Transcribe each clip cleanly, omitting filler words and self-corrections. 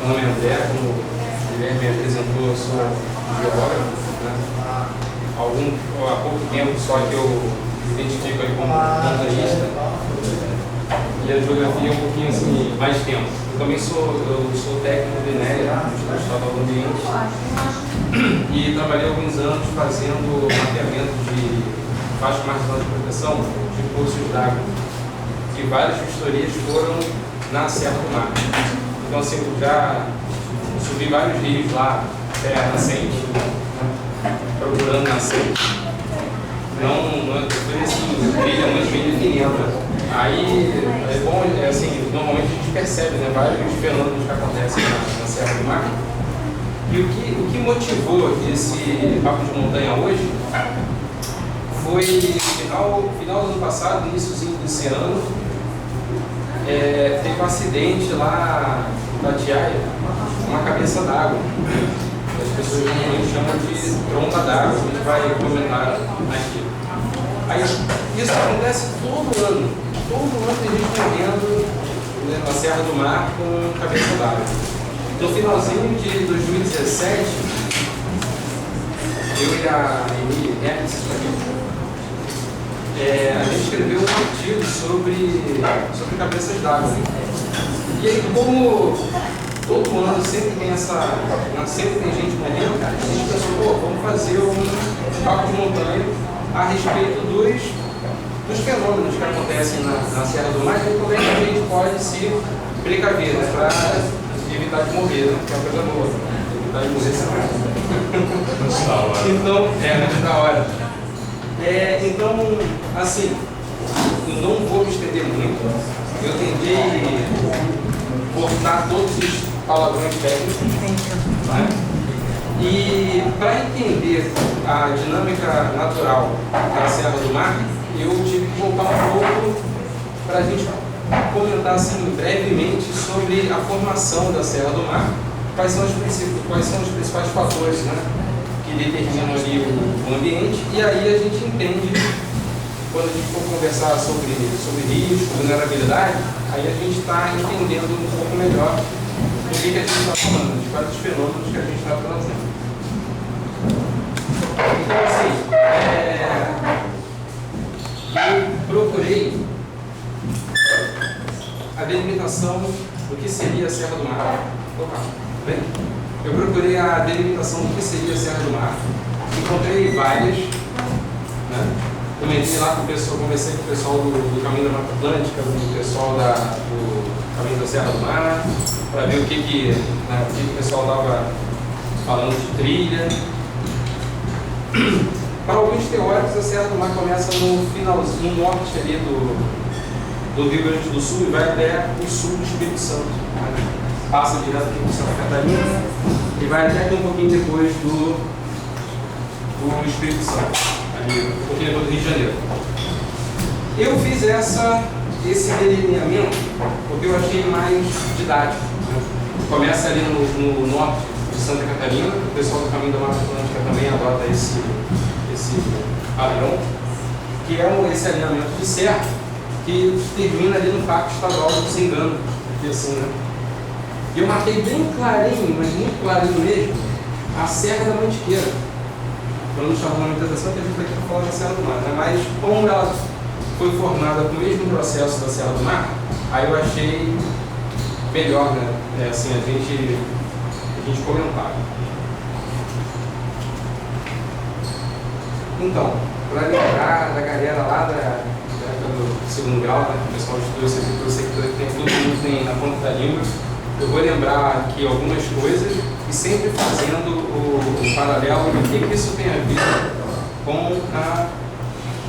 Meu nome é André, como o Guilherme me apresentou, eu sou geógrafo, né? Há pouco tempo só que eu me identifico aí como montanhista, e a geografia é um pouquinho assim, mais tempo. Eu sou técnico do INEA, Instituto Estadual do Ambiente, e trabalhei alguns anos fazendo mapeamento de faixa marginal de proteção de cursos d'água, e várias vistorias foram na Serra do Mar. Então, assim, eu já subi vários rios lá, até a nascente, né? Procurando nascente. Não foi assim, trilha muito bem definida. Aí, é bom, assim, normalmente a gente percebe, né, vários fenômenos que acontecem na Serra do Mar. E o que motivou esse papo de montanha hoje foi final do ano passado, iníciozinho desse ano, teve um acidente lá na Tiaia, uma cabeça d'água. As pessoas normalmente chamam de tromba d'água, a gente vai comentar aqui. Aí isso acontece todo ano tem gente morrendo, né, na Serra do Mar com cabeça d'água. No finalzinho de 2017, eu e a Emi Hermes, a gente escreveu um artigo sobre cabeças d'água. E aí, como todo ano sempre tem gente morrendo, cara, a gente pensou, vamos fazer um papo de montanha a respeito dos fenômenos que acontecem na Serra do Mar e como é que a gente pode se precaver, né, para evitar de morrer, né, que é uma coisa boa, evitar de morrer sempre. Então, antes da hora. Então, assim, eu não vou me estender muito. Eu tentei cortar todos os palavrões técnicos, né? E para entender a dinâmica natural da Serra do Mar, eu tive que voltar um pouco para a gente comentar assim, brevemente sobre a formação da Serra do Mar, quais são os principais fatores, né, que determinam ali o ambiente, e aí a gente entende, quando a gente for conversar sobre risco, vulnerabilidade, aí a gente está entendendo um pouco melhor do que a gente está falando, de quais os fenômenos que a gente está trazendo. Então, assim, eu procurei a delimitação do que seria a Serra do Mar. Bem, eu procurei a delimitação do que seria a Serra do Mar. Encontrei várias, né? Comentei lá com o pessoal, conversei com o pessoal do Caminho da Mata Atlântica, com o pessoal do Caminho da Serra do Mar, para ver o que o pessoal estava falando de trilha. Para alguns teóricos, a Serra do Mar começa no finalzinho, no norte ali do Rio Grande do Sul e vai até o sul do Espírito Santo. Passa direto aqui por Santa Catarina e vai até aqui um pouquinho depois do Espírito Santo, ali, um pouquinho depois do Rio de Janeiro. Eu fiz esse delineamento porque eu achei mais didático, né? Começa ali no norte de Santa Catarina, o pessoal do Caminho da Mata Atlântica também adota esse padrão, que é esse alinhamento de serra que termina ali no Parque Estadual do Cingano, assim, né? E eu marquei bem clarinho, mas muito clarinho mesmo, a Serra da Mantiqueira. Para não chamar muita atenção, que a gente vai aqui para falar da Serra do Mar, né? Mas como ela foi formada com o mesmo processo da Serra do Mar, aí eu achei melhor, né? Assim, a gente comentar. Então, para lembrar da galera lá do segundo grau, né, o pessoal estudou esse aqui, que tem todo mundo tem na ponta da língua, eu vou lembrar aqui algumas coisas e sempre fazendo o paralelo do que isso tem a ver com a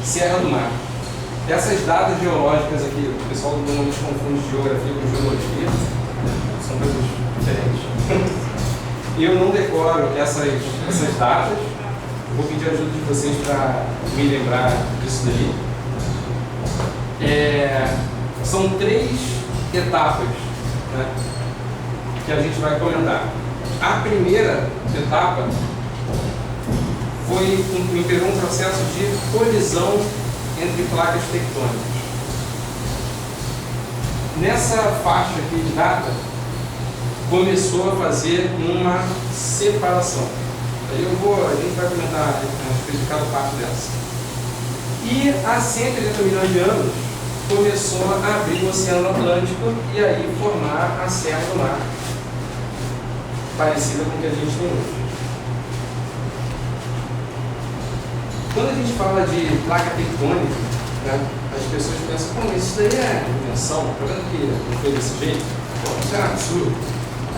Serra do Mar. Essas datas geológicas aqui, o pessoal normalmente confunde geografia com geologia, são coisas diferentes. E eu não decoro essas datas. Vou pedir a ajuda de vocês para me lembrar disso daí. São 3 etapas, né, que a gente vai comentar. A primeira etapa imperou um processo de colisão entre placas tectônicas. Nessa faixa aqui de data, começou a fazer uma separação. Aí a gente vai comentar a respeito de cada parte dessa. E há 180 milhões de anos começou a abrir o Oceano Atlântico e aí formar a Serra do Mar, parecida com o que a gente tem hoje. Quando a gente fala de placa tectônica, né, as pessoas pensam, pô, mas isso daí é invenção, tá vendo que não foi desse jeito? Pô, isso é absurdo.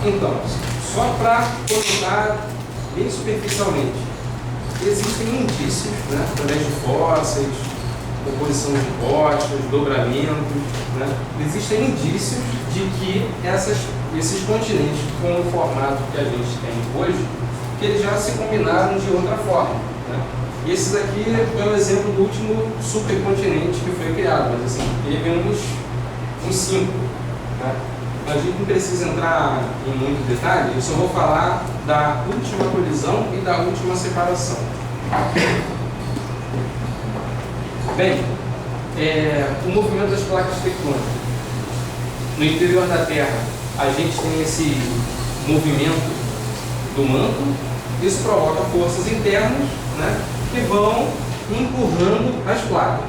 Então, só para comentar bem superficialmente, existem indícios, né, através de fósseis, composição de rochas, dobramentos, né, existem indícios de que esses continentes com o formato que a gente tem hoje, que eles já se combinaram de outra forma, né? E esses aqui é o exemplo do último supercontinente que foi criado, mas assim, teve uns 5. Né? A gente não precisa entrar em muito detalhe, eu só vou falar da última colisão e da última separação. Bem, o movimento das placas tectônicas. No interior da Terra, a gente tem esse movimento do manto, isso provoca forças internas, né, que vão empurrando as placas.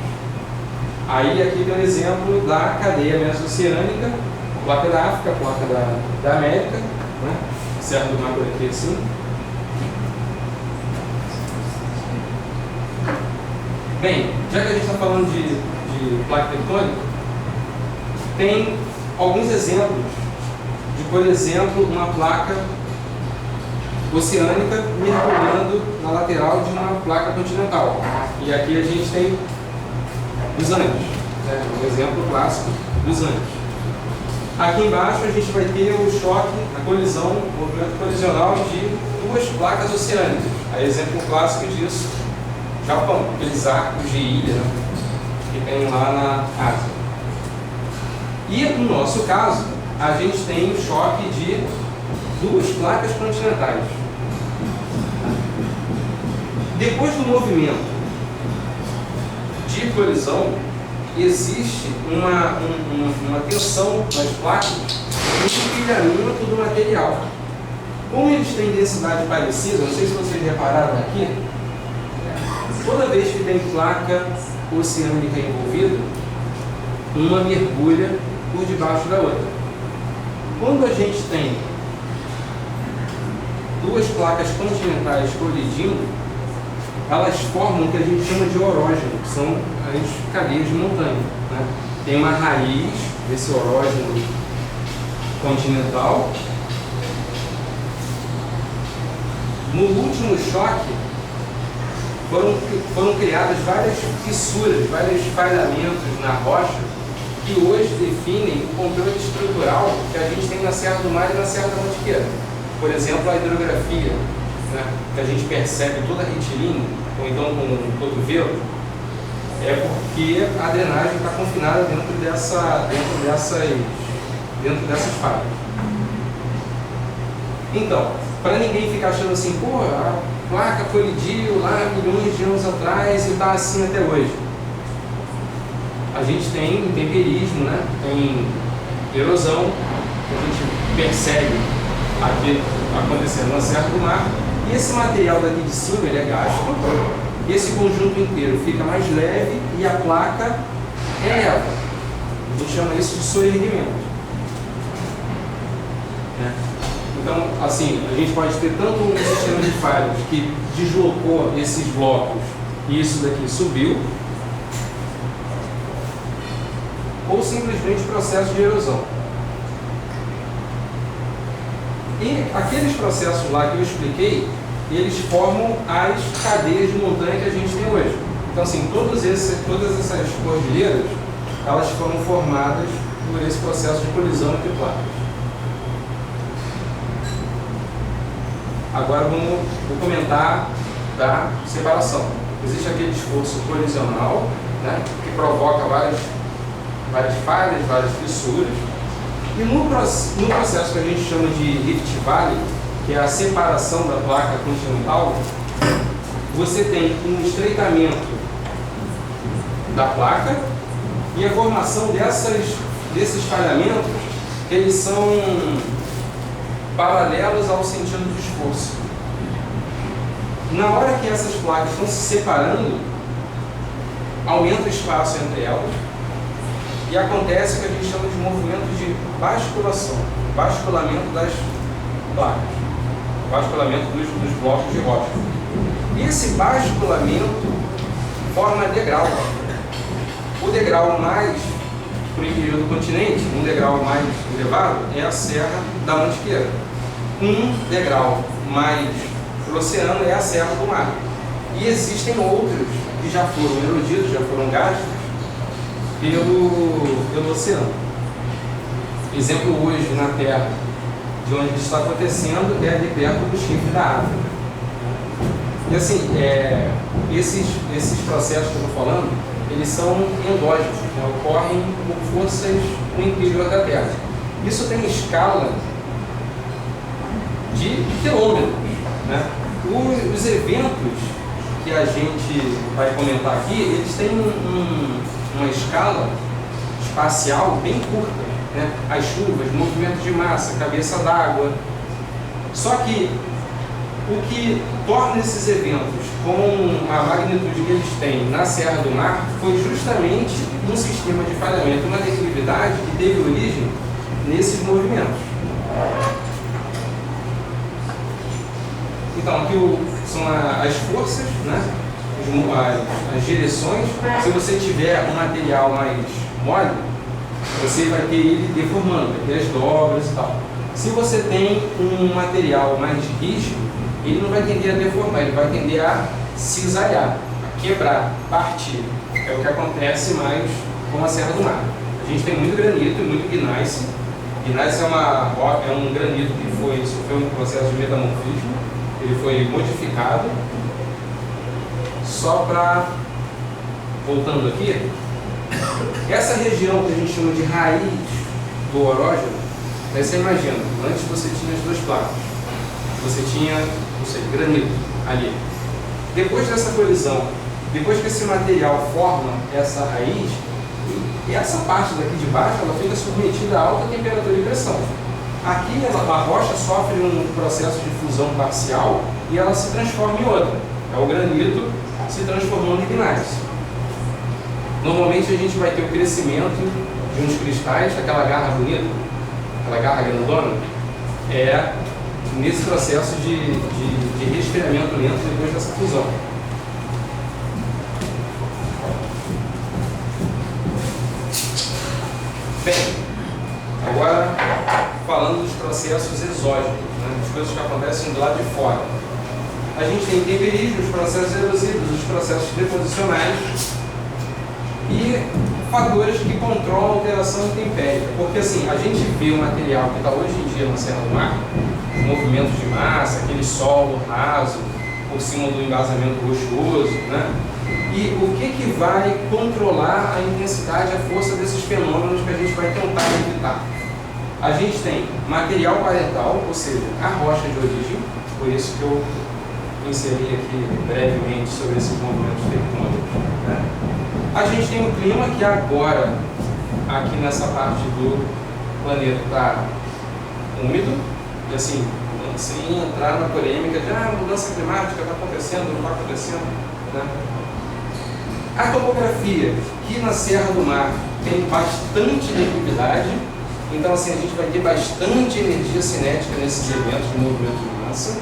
Aí aqui tem um exemplo da cadeia mesoceânica, a placa da África, a placa da América, né, Serra do Mar por aqui assim. Bem, já que a gente está falando de placa tectônica, tem alguns exemplos de, por exemplo, uma placa oceânica mergulhando na lateral de uma placa continental. E aqui a gente tem os Andes, né? Um exemplo clássico dos Andes. Aqui embaixo a gente vai ter o choque, a colisão, o movimento colisional de duas placas oceânicas. Aí, exemplo clássico disso, Japão, aqueles arcos de ilha, né, que tem lá na Ásia. E no nosso caso, a gente tem o choque de duas placas continentais. Depois do movimento de colisão, existe uma tensão nas placas e um empilhamento do material. Como eles têm densidade parecida, não sei se vocês repararam aqui, toda vez que tem placa oceânica envolvida, uma mergulha por debaixo da outra. Quando a gente tem duas placas continentais colidindo, elas formam o que a gente chama de orógeno, que são as cadeias de montanha. Né? Tem uma raiz desse orógeno continental. No último choque, foram criadas várias fissuras, vários falhamentos na rocha, que hoje definem o controle estrutural que a gente tem na Serra do Mar e na Serra da Mantiqueira. Por exemplo, a hidrografia, né, que a gente percebe toda retilínea, ou então com o cotovelo, é porque a drenagem está confinada dentro dessas falhas. Então, para ninguém ficar achando assim, pô, a placa colidiu lá milhões de anos atrás e está assim até hoje. A gente tem intemperismo, né? Tem erosão, a gente percebe aqui acontecendo na Serra do Mar, e esse material daqui de cima ele é gasto, e esse conjunto inteiro fica mais leve e a placa eleva. A gente chama isso de soerguimento. Então, assim, a gente pode ter tanto um sistema de falhas que deslocou esses blocos e isso daqui subiu, ou simplesmente processo de erosão. E aqueles processos lá que eu expliquei, eles formam as cadeias de montanha que a gente tem hoje. Então, assim, todas essas cordilheiras, elas foram formadas por esse processo de colisão entre placas. Agora vou comentar da separação. Existe aquele esforço colisional, né, que provoca várias falhas, várias fissuras. E no processo que a gente chama de Rift Valley, que é a separação da placa continental, você tem um estreitamento da placa e a formação desses falhamentos, eles são paralelos ao sentido de esforço. Na hora que essas placas estão se separando, aumenta o espaço entre elas e acontece o que a gente chama de movimento de basculação, basculamento das placas, basculamento dos blocos de rocha. E esse basculamento forma degrau. O degrau mais para o interior do continente, um degrau mais elevado, é a Serra da Mantiqueira. Um degrau mais para o oceano é a Serra do Mar. E existem outros que já foram erodidos, já foram gastos pelo oceano. Exemplo hoje na Terra, de onde isso está acontecendo, é ali perto do chifre da África. E assim, esses processos que eu estou falando, eles são endógenos, né? Ocorrem por forças no interior da Terra. Isso tem escala de quilômetros, né? Os eventos que a gente vai comentar aqui, eles têm uma escala espacial bem curta, né? As chuvas, movimentos de massa, cabeça d'água. Só que o que torna esses eventos com a magnitude que eles têm na Serra do Mar foi justamente um sistema de falhamento, uma declividade que teve origem nesses movimentos. Então, aqui são as forças, né? As direções. Se você tiver um material mais mole, você vai ter ele deformando, vai ter as dobras e tal. Se você tem um material mais rígido, ele não vai tender a deformar, ele vai tender a cisalhar, a quebrar, partir. É o que acontece mais com a Serra do Mar. A gente tem muito granito e muito gneiss. Gneiss é um granito que sofreu um processo de metamorfismo. Ele foi modificado. Só para, voltando aqui, essa região que a gente chama de raiz do orógeno, aí você imagina, antes você tinha as duas placas. Você tinha, não sei, granito ali. Depois dessa colisão, depois que esse material forma essa raiz, e essa parte daqui de baixo, ela fica submetida a alta temperatura e pressão. Aqui a rocha sofre um processo de fusão parcial e ela se transforma em outra. É o granito se transformando em gneiss. Normalmente a gente vai ter o crescimento de uns cristais, aquela garra bonita, aquela garra grandona, nesse processo de resfriamento lento depois dessa fusão. Bem, agora falando dos processos exógenos, né, das coisas que acontecem do lado de fora. A gente tem temperismo, os processos erosivos, os processos deposicionais e fatores que controlam a alteração intempérica. Porque assim, a gente vê o material que está hoje em dia na Serra do Mar, movimentos de massa, aquele solo raso por cima do embasamento rochoso, né? E o que vai controlar a intensidade, a força desses fenômenos que a gente vai tentar evitar? A gente tem material parental, ou seja, a rocha de origem, por isso que eu inseri aqui brevemente sobre esses movimentos tectônicos, né? A gente tem o clima, que agora, aqui nessa parte do planeta, está úmido, e assim, sem entrar na polêmica de mudança climática está acontecendo, não está acontecendo, né? A topografia, que na Serra do Mar tem bastante declividade, então assim, a gente vai ter bastante energia cinética nesses eventos de movimento de massa.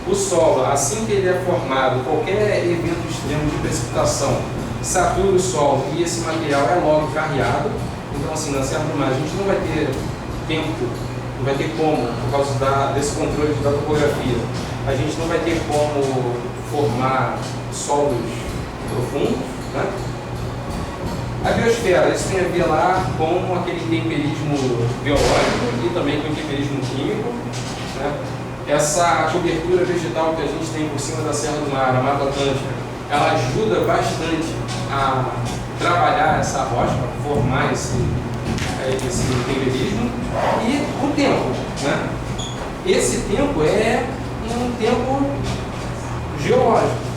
O solo, assim que ele é formado, qualquer evento extremo de precipitação satura o solo e esse material é logo carreado. Então assim, na Serra do Mar a gente não vai ter tempo, não vai ter como, por causa desse controle da topografia, a gente não vai ter como formar solos profundos, né? A biosfera, isso tem a ver lá com aquele temperismo biológico e também com o temperismo químico, né? Essa cobertura vegetal que a gente tem por cima da Serra do Mar, a Mata Atlântica, ela ajuda bastante a trabalhar essa rocha, para formar esse temperismo. E o tempo, né? Esse tempo é um tempo geológico.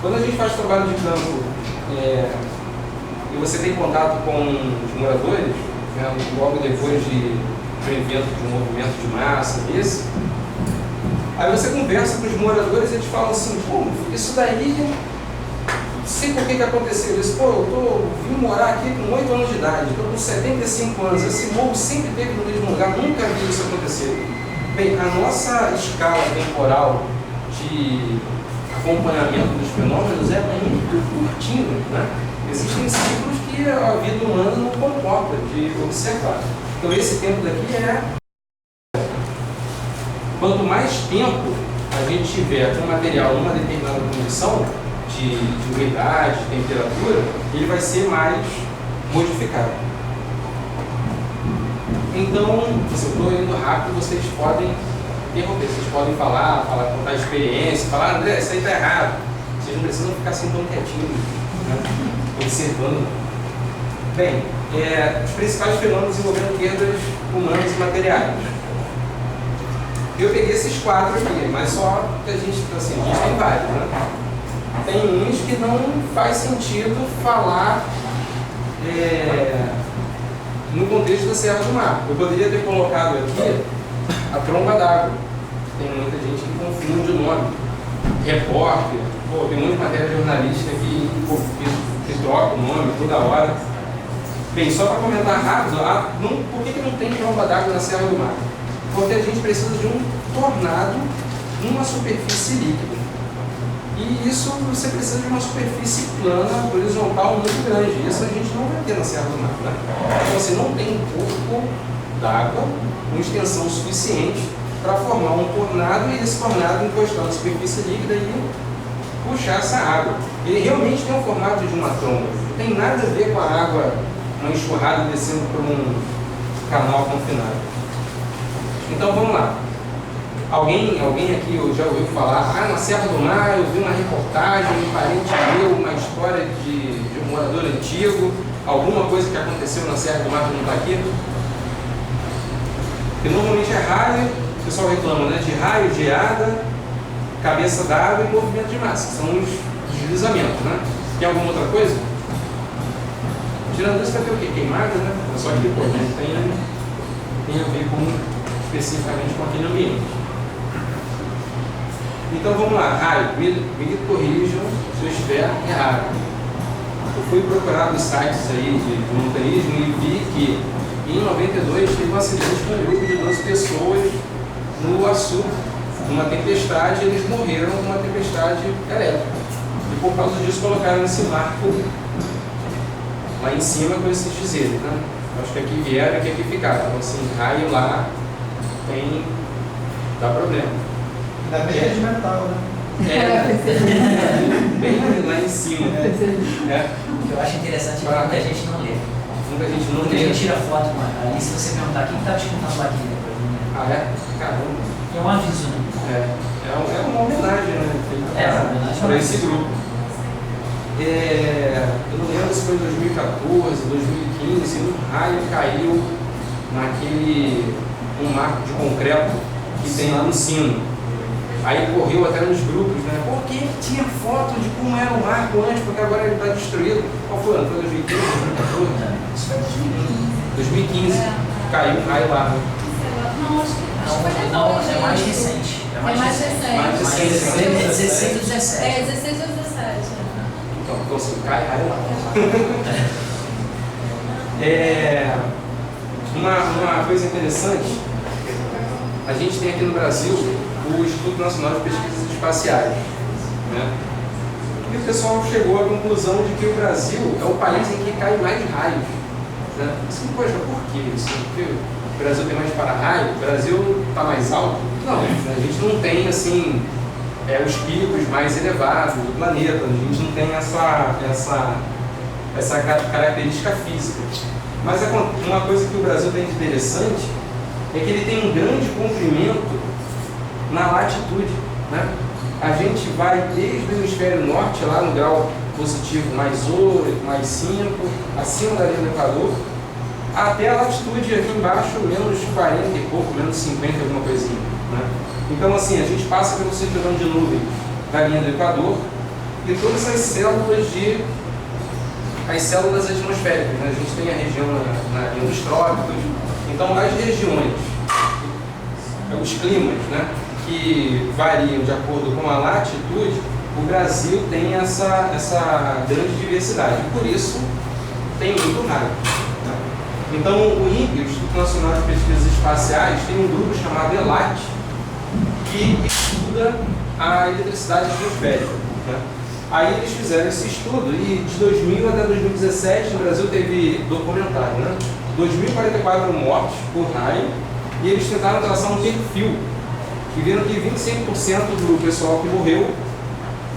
Quando a gente faz trabalho de campo e você tem contato com os moradores, né, logo depois de de um evento, de um movimento de massa desse. Aí você conversa com os moradores e eles falam assim, pô, isso daí, não sei por que aconteceu isso. Pô, eu vim morar aqui com 8 anos de idade, estou com 75 anos, esse morro sempre esteve no mesmo lugar, nunca vi isso acontecer. Bem, a nossa escala temporal de acompanhamento dos fenômenos é muito curtinha, né? Existem ciclos que a vida humana não comporta de observar. Então esse tempo daqui é... Quanto mais tempo a gente tiver com o material numa determinada condição de umidade, de temperatura, ele vai ser mais modificado. Então, se eu estou indo rápido, vocês podem interromper, vocês podem falar, contar experiência, falar, André, isso aí está errado. Vocês não precisam ficar assim tão quietinhos, né? Observando. Bem, os principais fenômenos envolvendo perdas humanas e materiais. Eu peguei esses 4 aqui, mas só que a gente, assim, a gente tem vários, né? Tem uns que não faz sentido falar no contexto da Serra do Mar. Eu poderia ter colocado aqui a tromba d'água. Tem muita gente que confunde o nome. Repórter, pô, tem muita matéria jornalística que troca o nome toda hora. Bem, só para comentar rápido, por que não tem tromba d'água na Serra do Mar? Porque a gente precisa de um tornado numa superfície líquida. E isso você precisa de uma superfície plana, horizontal muito grande. Isso a gente não vai ter na Serra do Mar, né? Então você não tem um corpo d'água com extensão suficiente para formar um tornado e esse tornado encostar na superfície líquida e puxar essa água. Ele realmente tem o formato de uma tromba. Não tem nada a ver com a água, uma enxurrada descendo por um canal confinado. Então vamos lá. Alguém aqui já ouviu falar, na Serra do Mar eu vi uma reportagem, um parente meu, uma história de um morador antigo, alguma coisa que aconteceu na Serra do Mar que não está aqui? Porque normalmente é raio, o pessoal reclama, né, de raio, geada, cabeça d'água e movimento de massa, que são os deslizamentos, né? Tem alguma outra coisa? Tirando isso vai ter o quê? Queimada, né? Só que depois, né? Tem a ver especificamente com aquele ambiente. Então vamos lá, raio, me corrijam se eu estiver errado. Eu fui procurar nos sites aí de montanhismo e vi que em 92 teve um acidente com um grupo de 12 pessoas no Açu, numa tempestade, e eles morreram numa tempestade elétrica. E por causa disso colocaram esse marco lá em cima com esses dizeres, né? Acho que aqui vieram e que aqui ficaram. Então assim, raio lá dá problema. Ainda bem de metal, né? Bem lá em cima. O que eu acho interessante é que muita gente não lê. Muita gente não Muita lê. gente tira foto, mano. Ali se você perguntar quem está te contando lá aqui depois, né? Ah, é? Caramba. É um aviso, né? É uma homenagem, né? Uma homenagem para esse grupo. Eu não lembro se foi em 2014, 2015, um raio caiu um marco de concreto que tem lá no sino. Aí correu até nos grupos, né? Porque tinha foto de como era o marco antes, porque agora ele está destruído. Qual foi o ano? Foi 2015, 2014? Isso foi 2015. Caiu um raio lá. Não, acho que Não, é mais recente. É mais recente. Mais recente. É 16 ou 17. É 16 ou 17. Então assim, cai raio lá. Uma coisa interessante, a gente tem aqui no Brasil o Instituto Nacional de Pesquisas Espaciais, né? E o pessoal chegou à conclusão de que o Brasil é o país em que cai mais raios, né? Assim, poxa, por quê? Porque o Brasil tem mais para-raio, o Brasil está mais alto? Não, a gente não tem assim os picos mais elevados do planeta, a gente não tem essa característica física. Mas uma coisa que o Brasil tem de interessante é que ele tem um grande comprimento na latitude, né? A gente vai desde o hemisfério norte, lá no grau positivo mais 8, mais 5, acima da linha do Equador, até a latitude aqui embaixo, menos 40 e pouco, menos 50, alguma coisinha, né? Então assim, a gente passa pelo cinturão de nuvem da linha do Equador e todas as células atmosféricas, né? A gente tem a região na linha dos trópicos, Então, as regiões, os climas, né, que variam de acordo com a latitude, o Brasil tem essa grande diversidade. E por isso, tem muito raio. Né? Então, o INPE, o Instituto Nacional de Pesquisas Espaciais, tem um grupo chamado ELAT, que estuda a eletricidade atmosférica. Né? Aí eles fizeram esse estudo e de 2000 até 2017 no Brasil teve documentário, né? 2.044 mortes por raio, e eles tentaram traçar um perfil e viram que 25% do pessoal que morreu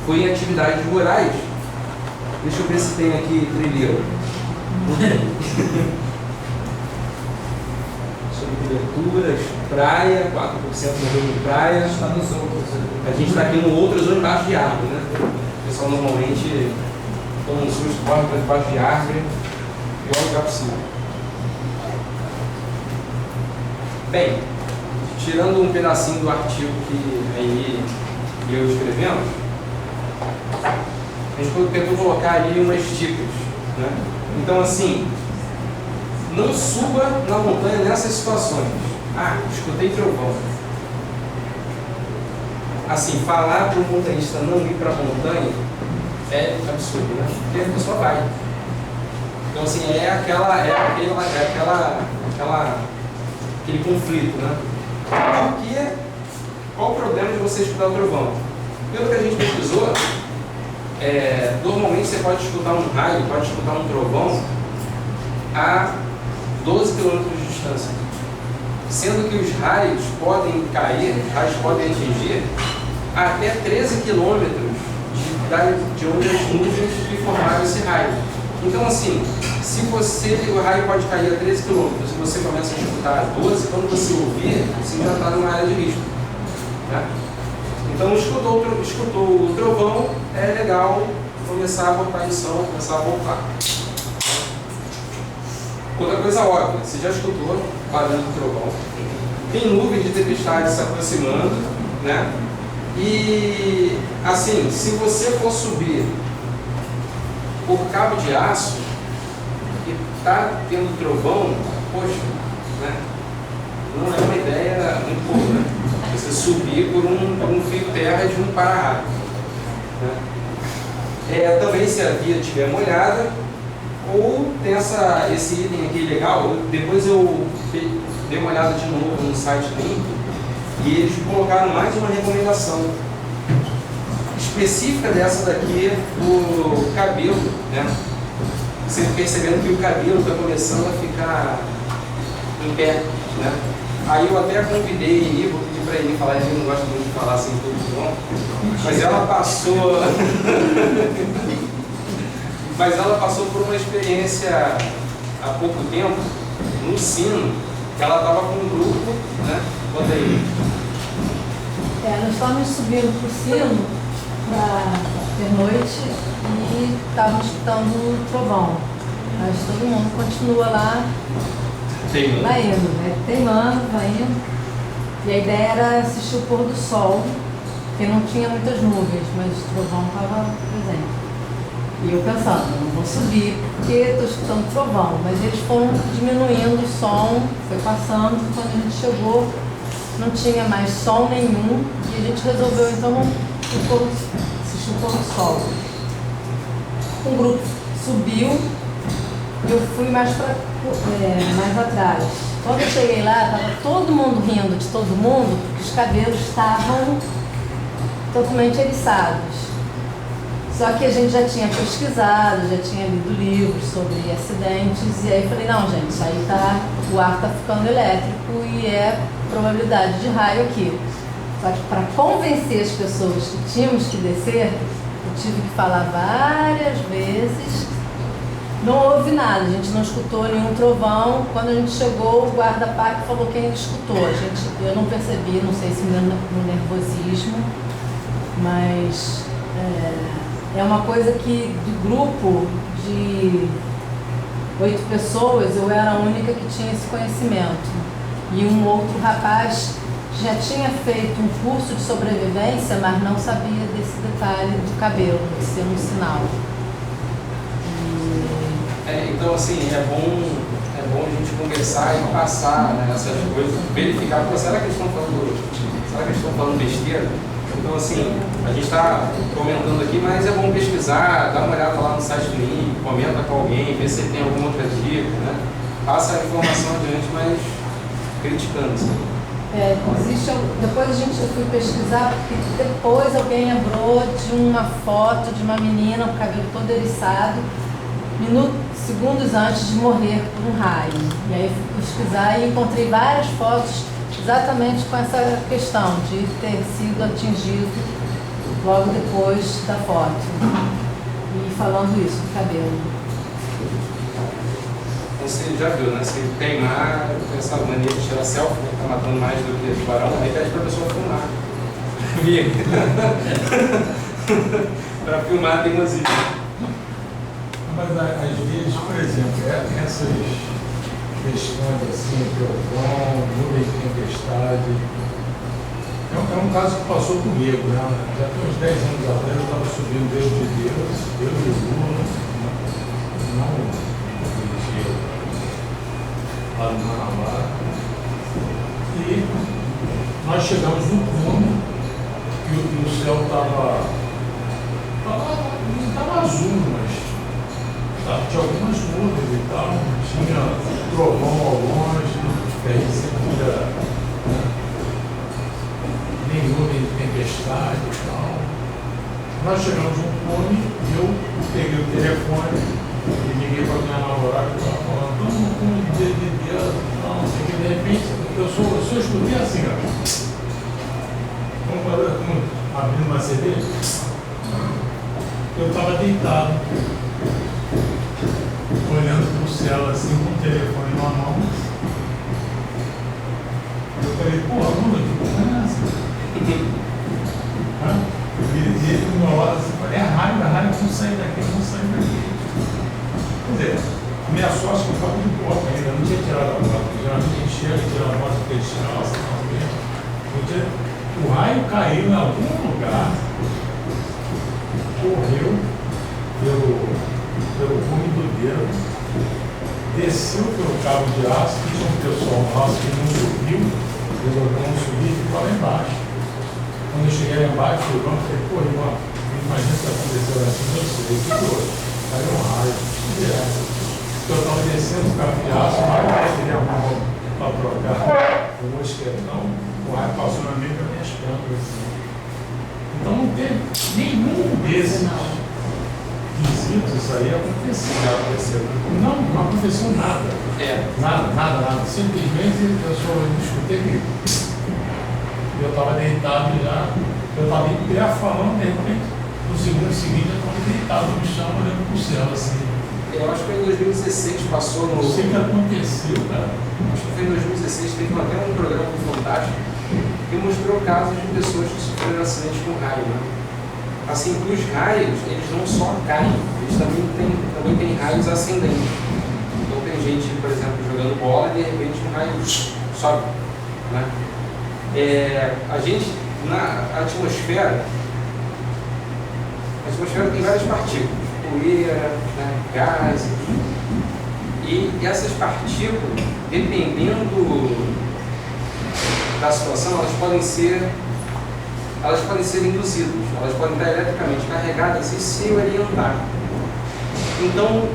foi em atividades rurais. Deixa eu ver se tem aqui trilheiro. Sobre coberturas, praia, 4% morreu em praia. Está nos outros. A gente está aqui no outros ou embaixo de árvore, né? O pessoal normalmente toma um susto, corre para debaixo de árvore, pior lugar possível. Bem, tirando um pedacinho do artigo que a Eni e eu escrevemos, a gente tentou colocar ali umas dicas, né? Então, assim, não suba na montanha nessas situações. Ah, escutei trovão. Assim, falar para o montanhista não ir para a montanha é absurdo, né? Porque a pessoa vai. Então, assim, aquele conflito, né? Porque, qual o problema de você escutar o trovão? Pelo que a gente pesquisou, normalmente você pode escutar um raio, pode escutar um trovão a 12 km de distância. Sendo que os raios podem cair, os raios podem atingir até 13 km de onde as nuvens que formaram esse raio. Então, assim, se o raio pode cair a 13 km, se você começa a escutar a 12, quando você ouvir, você já está numa área de risco. Né? Então, escutou o trovão, é legal começar a botar em som, começar a voltar. Outra coisa óbvia, você já escutou o barulho do trovão. Tem nuvens de tempestade se aproximando, né? E, assim, se você for subir por cabo de aço e está tendo trovão, poxa, né? Não é uma ideia muito boa, né? Você subir por um fio terra de um para-raio. Né? Também se a via estiver molhada, ou tem esse item aqui legal, depois eu dei uma olhada de novo no site do INPE, e eles colocaram mais uma recomendação específica dessa daqui do cabelo, né? Você percebendo que o cabelo está começando a ficar em pé, né? Aí eu até convidei ele, vou pedir para ele falar, ele não gosta muito de falar assim tudo bom, mas ela passou por uma experiência há pouco tempo no Sino, que ela estava com um grupo, né? Conta aí. Nós estávamos subindo para o Sino de noite e estávamos escutando o trovão. Mas todo mundo continua lá, vai indo, né? Teimando, vai indo. E a ideia era assistir o pôr do sol, porque não tinha muitas nuvens, mas o trovão estava presente. E eu pensando, não vou subir porque estou escutando trovão, mas eles foram diminuindo o som, foi passando, quando a gente chegou não tinha mais som nenhum e a gente resolveu então assistir o pôr do sol. Um grupo subiu e eu fui mais atrás. Quando eu cheguei lá, estava todo mundo rindo de todo mundo, porque os cabelos estavam totalmente eriçados. Só que a gente já tinha pesquisado, já tinha lido livros sobre acidentes, e aí eu falei, não gente, aí o ar está ficando elétrico e é probabilidade de raio aqui. Só que para convencer as pessoas que tínhamos que descer, eu tive que falar várias vezes, não houve nada, a gente não escutou nenhum trovão. Quando a gente chegou, o guarda-parque falou que ele escutou. Eu não percebi, não sei se no nervosismo, mas é uma coisa que de grupo de 8 pessoas, eu era a única que tinha esse conhecimento. E um outro rapaz já tinha feito um curso de sobrevivência, mas não sabia desse detalhe do cabelo, de ser um sinal. Então, assim, é bom a gente conversar e passar, né, essas coisas, verificar, pô, será que eles estão falando besteira? Então, assim, a gente está comentando aqui, mas é bom pesquisar, dá uma olhada lá no site do INPE, comenta com alguém, vê se tem alguma outra dica, né? Passa a informação adiante, mas criticando, sabe? Depois eu fui pesquisar, porque depois alguém lembrou de uma foto de uma menina com o cabelo todo eriçado, segundos antes de morrer por um raio. E aí fui pesquisar e encontrei várias fotos exatamente com essa questão de ter sido atingido logo depois da foto. E falando isso do cabelo. Você já viu, né? Se queimar, essa mania de tirar selfie, né? Tá matando mais do que tubarão, aí pede pra pessoa filmar. Para filmar tem umas ilhas. Mas às vezes, por exemplo, essas questões assim, trovão, nuvem de tempestade, é um caso que passou comigo, né? Já tem uns 10 anos atrás eu estava subindo Deus de Deus, eu e o Lula, não lá no Manabá, e nós chegamos no cume e o céu estava não estava azul, mas tinha algumas nuvens e tal, tinha trovão ao longe, que a gente sempre via, né, nem nuvem de tempestade e tal. Nós chegamos no cume e eu peguei o telefone e liguei para minha namorada e estava falando, estamos no cume de dia de Deus, não sei o que, de repente eu escutei assim, ó. Vamos abrindo uma cerveja. Eu estava deitado, olhando para o céu assim, com o telefone na mão. Eu falei, pô, Lula, que porra é essa? E ele do meu lado assim, falei, é raio, não sai daqui, não sai daqui. Quer dizer, a minha sorte que eu estava de porta ainda, não tinha tirado a foto, geralmente a gente chega e tira a foto porque eles tiram a foto. O raio caiu em algum lugar, correu pelo cume do dedo, desceu pelo cabo de aço, que tinha um pessoal nosso que não subiu, resolveu não subir e ficou lá embaixo. Quando eu cheguei lá embaixo, eu falei, pô, irmão, imagina o que aconteceu assim, eu sei, que foi? Caiu um raio, direto. Eu estava descendo o cabo de aço, o raio queria a mão para trocar o mosquetão, o raio passou na meio das minhas câmeras. Assim. Então não teve nenhum desses quesitos aí aconteceu. Não aconteceu nada. Nada. Simplesmente eu só escutei que eu estava deitado já, eu estava em pé falando, de repente, no segundo seguinte eu estava deitado no chão, olhando para o céu assim. Eu acho que foi em 2016 passou no. Não sei o que aconteceu, cara. Acho que foi em 2016, teve até um programa do Fantástico que mostrou casos de pessoas que sofreram acidentes com raio, né? Assim, os raios, eles não só caem, eles também têm raios ascendentes. Então tem gente, por exemplo, jogando bola e de repente um raio sobe, né? A gente, na atmosfera tem várias partículas, poeira, né, gases, e essas partículas, dependendo da situação, elas podem ser induzidas, elas podem estar eletricamente carregadas e se orientar. Então,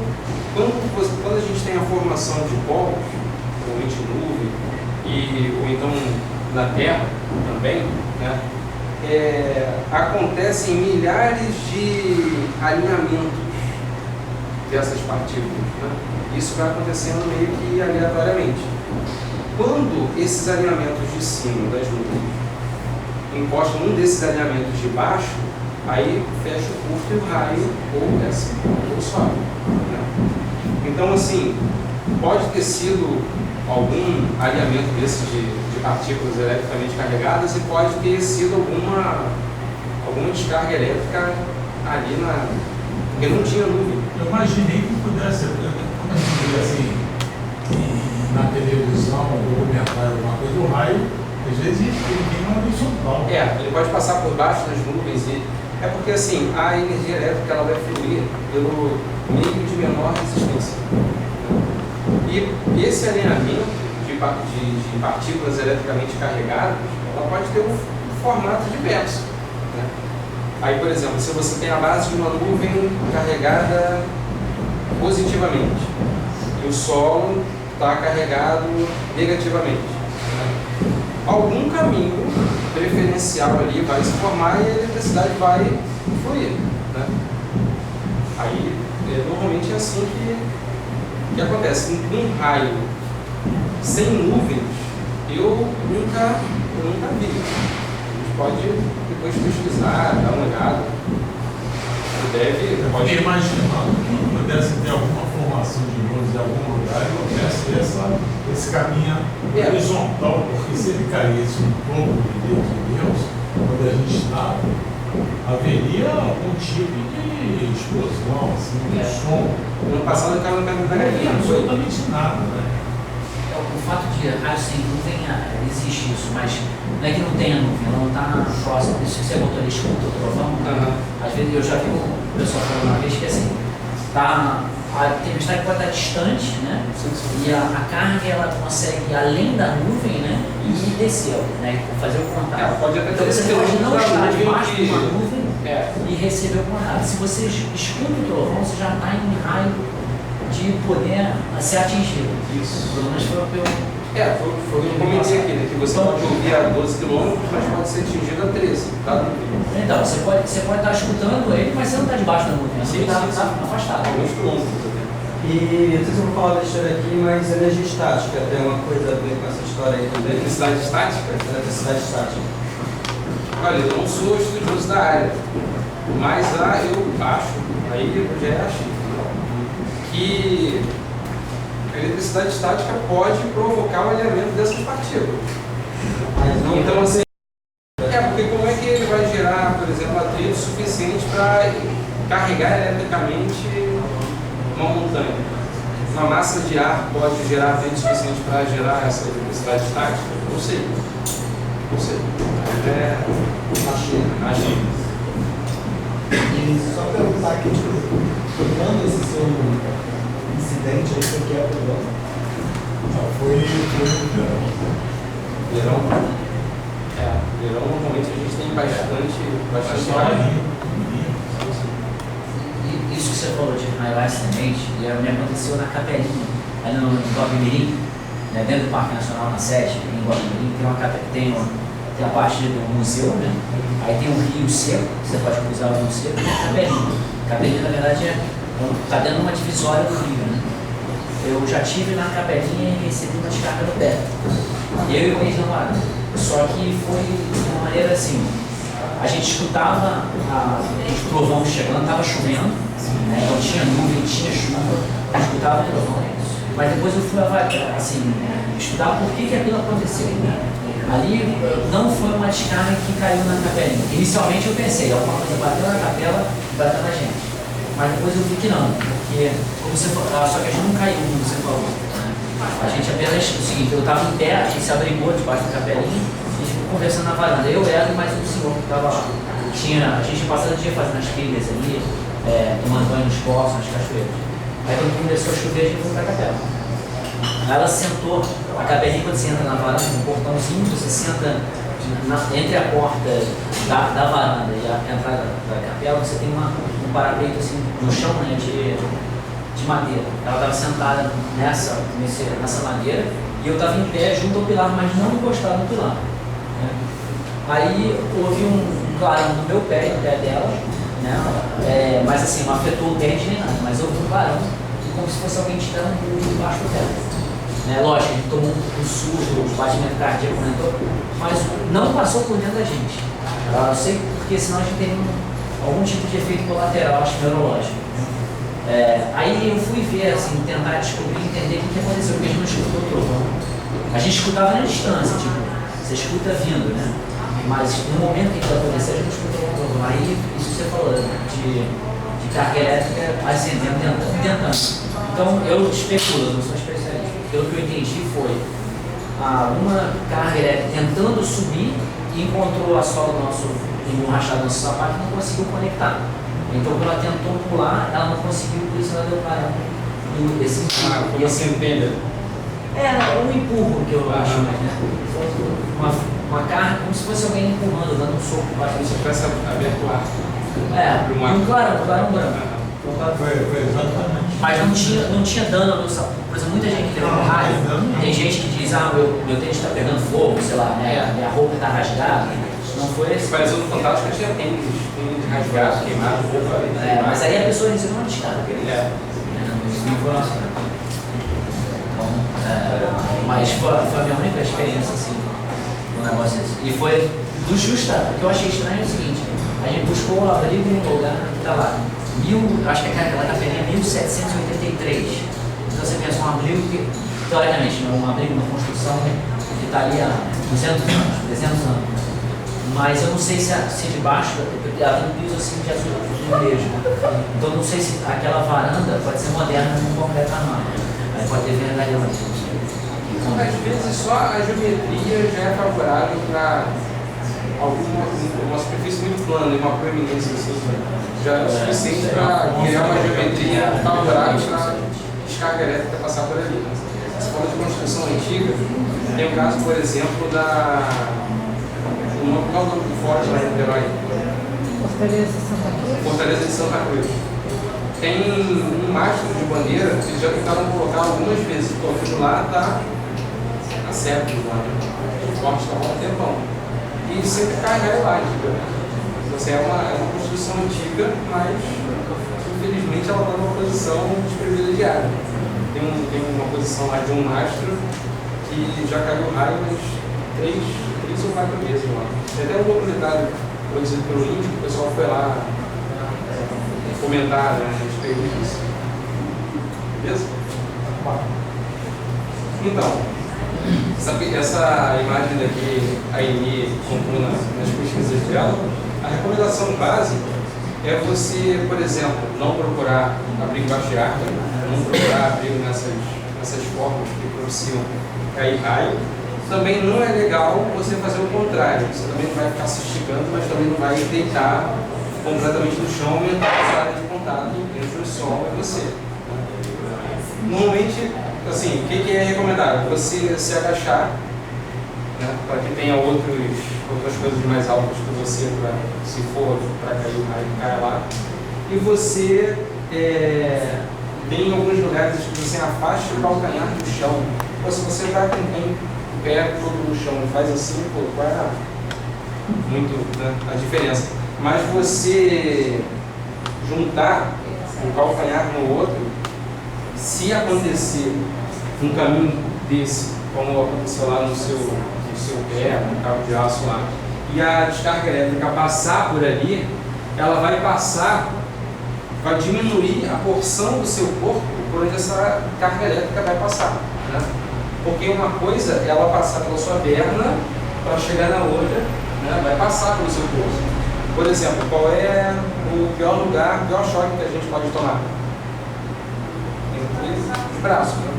quando a gente tem a formação de polos, provavelmente nuvem, ou então na Terra também, né, acontecem milhares de alinhamentos dessas partículas. Né? Isso vai acontecendo meio que aleatoriamente. Quando esses alinhamentos de cima das nuvens encostam num desses alinhamentos de baixo, aí fecha o curto e o raio ou desce ou sobe. Né? Então, assim, pode ter sido algum alinhamento desses de partículas eletricamente carregadas e pode ter sido alguma descarga elétrica ali porque não tinha nuvem. Eu imaginei que pudesse, como a gente vê assim, na televisão, documentário, alguma coisa, o raio, às vezes ele tem uma horizontal. Ele pode passar por baixo das nuvens é porque assim, a energia elétrica ela vai fluir pelo meio de menor resistência. E esse alinhamento de partículas eletricamente carregadas, ela pode ter um formato diverso, né? Aí, por exemplo, se você tem a base de uma nuvem carregada positivamente e o solo está carregado negativamente, né? Algum caminho preferencial ali vai se formar e a eletricidade vai fluir, né? Aí, normalmente é assim que acontece. Um raio sem nuvens, eu nunca vi. A gente pode depois pesquisar, dar uma olhada. Pode imaginando que pudesse ter alguma formação de nuvens em algum lugar e houvesse esse caminho horizontal, porque se ele caísse no topo de Deus, onde a gente estava, haveria algum tipo de explosão, assim, de som. No ano passado eu estava na perna da galinha, não foi? Absolutamente nada, né? O fato de raio sem nuvem, existe isso, mas não é que não tenha nuvem, ela não está próxima. Se você botou ali escuta o trovão, às vezes eu já vi o pessoal falando uma vez que assim, a tempestade pode estar distante, né? E a carga ela consegue ir além da nuvem, né? E descer, né? Fazer o contato. Pode até Então você pode não estar debaixo de uma nuvem e receber o contato. Se você escuta o trovão, você já está em raio de poder ser atingido. Isso. Pelo menos foi o que eu... foi o que eu comentei aqui, né? Que você pode ouvir a 12 km, mas pode ser atingido a 13, tá? Então, você pode estar escutando ele, mas você não está debaixo da nuvem, você está afastado. Alguns quilômetros. E não sei se eu vou falar da história aqui, mas energia estática tem uma coisa a ver com essa história aí também. Eletricidade estática? Eletricidade estática. Olha, eu não sou estudioso da área, mas eu acho, aí eu já achei, que a eletricidade estática pode provocar o alinhamento dessas partículas. Mas não Então, assim, porque como é que ele vai gerar, por exemplo, atrito suficiente para carregar eletricamente uma montanha? Uma massa de ar pode gerar atrito suficiente para gerar essa eletricidade estática? Não sei. Achei. E só perguntar aqui, quando esse seu incidente aí foi que época do ano? Foi no verão. Verão? Verão normalmente a gente tem bastante Marinho. E isso que você falou de raio ascendente, me aconteceu na Capelinha, ali no Guapimirim, né, dentro do Parque Nacional, na 7, em Guapimirim, tem a parte do museu, né? Aí tem um rio seco, você pode cruzar o rio seco, e a Capelinha. Capelinha, na verdade, está dentro de uma divisória do rio, né? Eu já estive na Capelinha e recebi uma descarga no pé. Eu e o ex-namorado. Só que foi de uma maneira assim, a gente escutava o trovão chegando, estava chovendo, né? Então tinha nuvem, tinha chuva, eu escutava o trovão. Mas depois eu fui assim, estudar por que aquilo aconteceu. Ali não foi uma descarga que caiu na capelinha. Inicialmente eu pensei, alguma coisa bateu na capela e bateu na gente. Mas depois eu vi que não, porque como você falou, só que a gente não caiu, como você falou. A gente apenas, o seguinte, eu estava em pé, a gente se abrigou debaixo da capelinha e ficou conversando na varanda. Eu era mais um senhor que estava lá. A gente passava o dia fazendo as trilhas ali, tomando banho nos poços, nas cachoeiras. Aí quando começou a chover, a gente foi para a capela. Ela sentou, a capelinha quando você entra na varanda, um portãozinho, você senta entre a porta da varanda e a entrada da capela, você tem um parapeito assim no chão, né, de madeira. Ela estava sentada nessa madeira e eu estava em pé junto ao pilar, mas não encostado no pilar. Né? Aí houve um clarão no meu pé, no pé dela, né? Mas assim, não afetou o dente nem nada, mas houve um clarão, como se fosse alguém tirando um pulo debaixo do pé. Lógico, a gente tomou um susto, o batimento cardíaco aumentou, mas não passou por dentro da gente. Eu sei porque senão a gente tem algum tipo de efeito colateral, acho que neurológico. Aí eu fui ver, assim, tentar descobrir, entender o que aconteceu, porque a gente não escutou o trovão. A gente escutava na distância, tipo, você escuta vindo, né? Mas no momento que aquilo aconteceu, a gente não escutou o trovão. Aí, isso que você falou, né? de carga elétrica ascendendo, tentando. Então, eu especulo, não sou especialista. Pelo que eu entendi foi uma carga elétrica tentando subir e encontrou a sola nosso emborrachada no nosso sapato e não conseguiu conectar. Então quando ela tentou pular, ela não conseguiu, por isso ela deu clarão esse Uma centelha. um empurro que eu acho, né? Uma carga, como se fosse alguém empurrando, dando um soco para Se baixo. tivesse aberto o ar. Um clarão branco. Foi exatamente. Mas não tinha dano no sapato. Por exemplo, muita gente que tem raio, tem gente que diz, meu tênis está pegando fogo, sei lá, né? Minha roupa está rasgada. Não foi esse. Pareceu no Fantástico que tinha tênis rasgado, queimado, roupa. Mas aí a pessoa diz, não descarga. Não foi nossa. Mas foi a minha única experiência assim, no negócio desse. E foi do justa. O que eu achei estranho é o seguinte: a gente buscou o abrigo em um lugar que está lá. Acho que aquela capelinha é 1783. Então você pensa, um abrigo que, teoricamente, um abrigo, uma construção que está ali há 200 anos, 300 anos. Mas eu não sei se debaixo, ela tem um piso assim de azulejo. Então eu não sei se aquela varanda pode ser moderna num concreto armado. Aí pode ter verdadeiramente. Às vezes só a geometria já é favorável para uma superfície muito plana e uma proeminência assim, já é o suficiente para criar uma geometria favorável para descarga elétrica passar por ali. Se for de construção antiga, tem o caso, por exemplo, qual é o nome do forte lá em Niterói? Fortaleza de Santa Cruz. Tem um mastro de bandeira que eles já tentaram colocar algumas vezes, porque aquilo lá está há séculos lá, o forte está há um tempão. E sempre carrega lá, entendeu? Então, assim, é uma construção antiga, mas infelizmente ela está numa posição desprivilegiada. Tem uma posição lá de um mastro que já caiu raio umas 3 ou 4 vezes lá. Tem até um documentário produzido pelo INPE, que o pessoal foi lá comentar, né, a respeito disso. Beleza? Então, essa imagem daqui, a Aini comprou nas pesquisas dela, a recomendação base é você, por exemplo, não procurar abrigo baixo de arco, não procurar abrigo nessas formas que propiciam cair raio. Também não é legal você fazer o contrário, você também não vai ficar se esticando, mas também não vai deitar completamente no chão, aumentar essa área de contato entre o sol e você. Normalmente, assim, o que é recomendável? Você se agachar, né, para que tenha outras coisas mais altas que você, se for para cair o raio, caia lá. E você tem alguns lugares que você afasta o calcanhar do chão. Ou se você está com o pé todo no chão e faz assim, pô, vai dar muito, né, a diferença. Mas você juntar um calcanhar no outro, se acontecer um caminho desse, como aconteceu lá no seu pé, no cabo de aço lá, e a descarga elétrica passar por ali, ela vai diminuir a porção do seu corpo por onde essa carga elétrica vai passar, né? Porque uma coisa é ela passar pela sua perna para chegar na outra, né? Vai passar pelo seu corpo. Por exemplo, qual é o pior choque que a gente pode tomar? Entre os braços, né?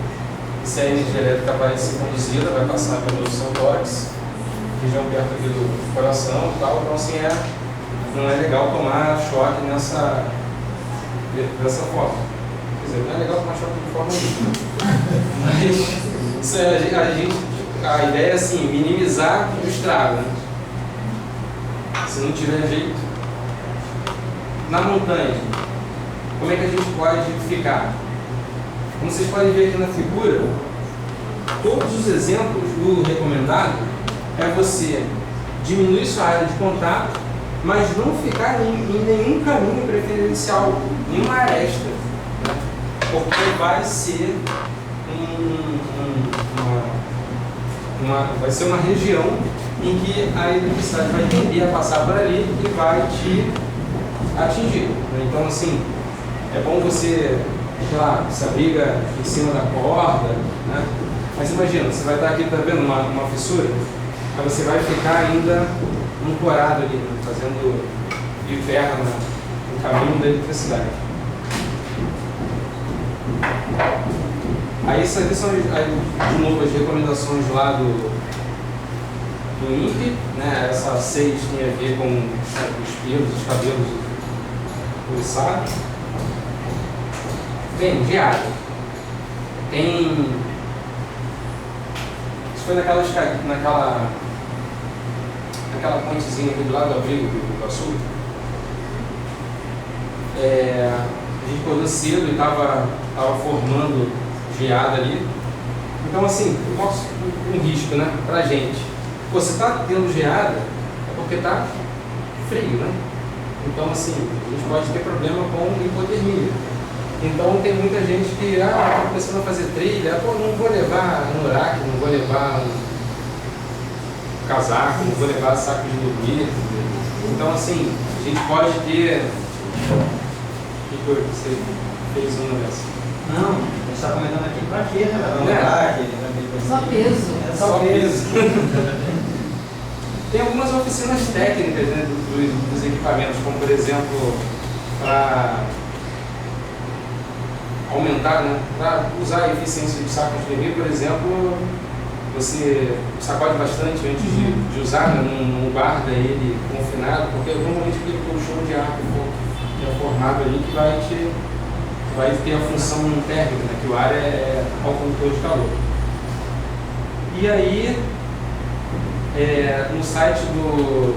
Se a energia elétrica vai ser conduzida, vai passar pelo seu tórax, região perto aqui do coração e tal, então assim não é legal tomar choque dessa forma. Quer dizer, não é legal tomar choque de forma nenhuma. Mas a ideia é assim, minimizar o estrago, né? Se não tiver jeito. Na montanha, como é que a gente pode ficar? Como vocês podem ver aqui na figura, todos os exemplos do recomendado é você diminuir sua área de contato, mas não ficar em nenhum caminho preferencial, nenhuma aresta, né? Porque vai ser vai ser uma região em que a eletricidade vai tender a passar por ali e vai te atingir, né? Então, assim, é bom você, sei lá, se abriga em cima da corda, né? Mas imagina, você vai estar aqui, tá vendo uma fissura, aí você vai ficar ainda ancorado ali, né? Fazendo de ferro no caminho da eletricidade. Aí essas aqui são, de novo, as recomendações lá do INPE, né? Essa 6 tem a ver com, né, os pelos, os cabelos pulsados. Bem, de área. tem... Isso foi naquela pontezinha aqui do lado do abrigo do Iguaçu. A gente acordou cedo e estava formando geada ali. Então, assim, um risco, né, pra gente. Pô, você está tendo geada é porque está frio, né? Então, assim, a gente pode ter problema com hipotermia. Então, tem muita gente que, está começando a fazer trilha, pô, não vou levar anorak, não vou levar um casaco, não vou levar saco de dormir. Então, assim, a gente pode ter... O que foi que você fez uma dessa? Não, a gente está comentando aqui para quê, né? Só peso. É só peso. Tem algumas oficinas técnicas, né, dos equipamentos, como por exemplo, para aumentar, né, para usar a eficiência do saco de dormir, por exemplo, você sacode bastante antes de usar, né, não guarda ele confinado, porque normalmente aquele colchão de ar que é formado ali que vai ter a função térmica, né, que o ar é ao condutor de calor. E aí, no site do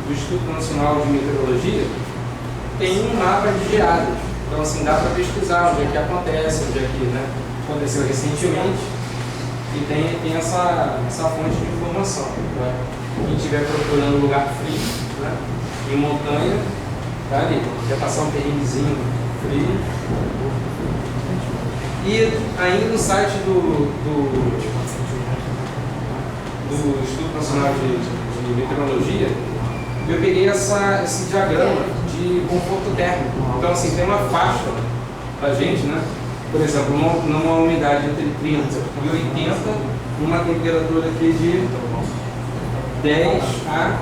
Instituto Nacional de Meteorologia, tem um mapa de geadas. Então, assim, dá para pesquisar onde é que acontece, onde é que, né, aconteceu recentemente. E tem essa fonte de informação. Né? Quem estiver procurando lugar frio, né, em montanha, tá ali. Quer passar um perrenguezinho frio. E ainda no site do Instituto Nacional de Meteorologia, eu peguei esse diagrama de conforto térmico. Então, assim, tem uma faixa para a gente, né? Por exemplo, numa umidade entre 30 e 80, numa temperatura aqui de 10 a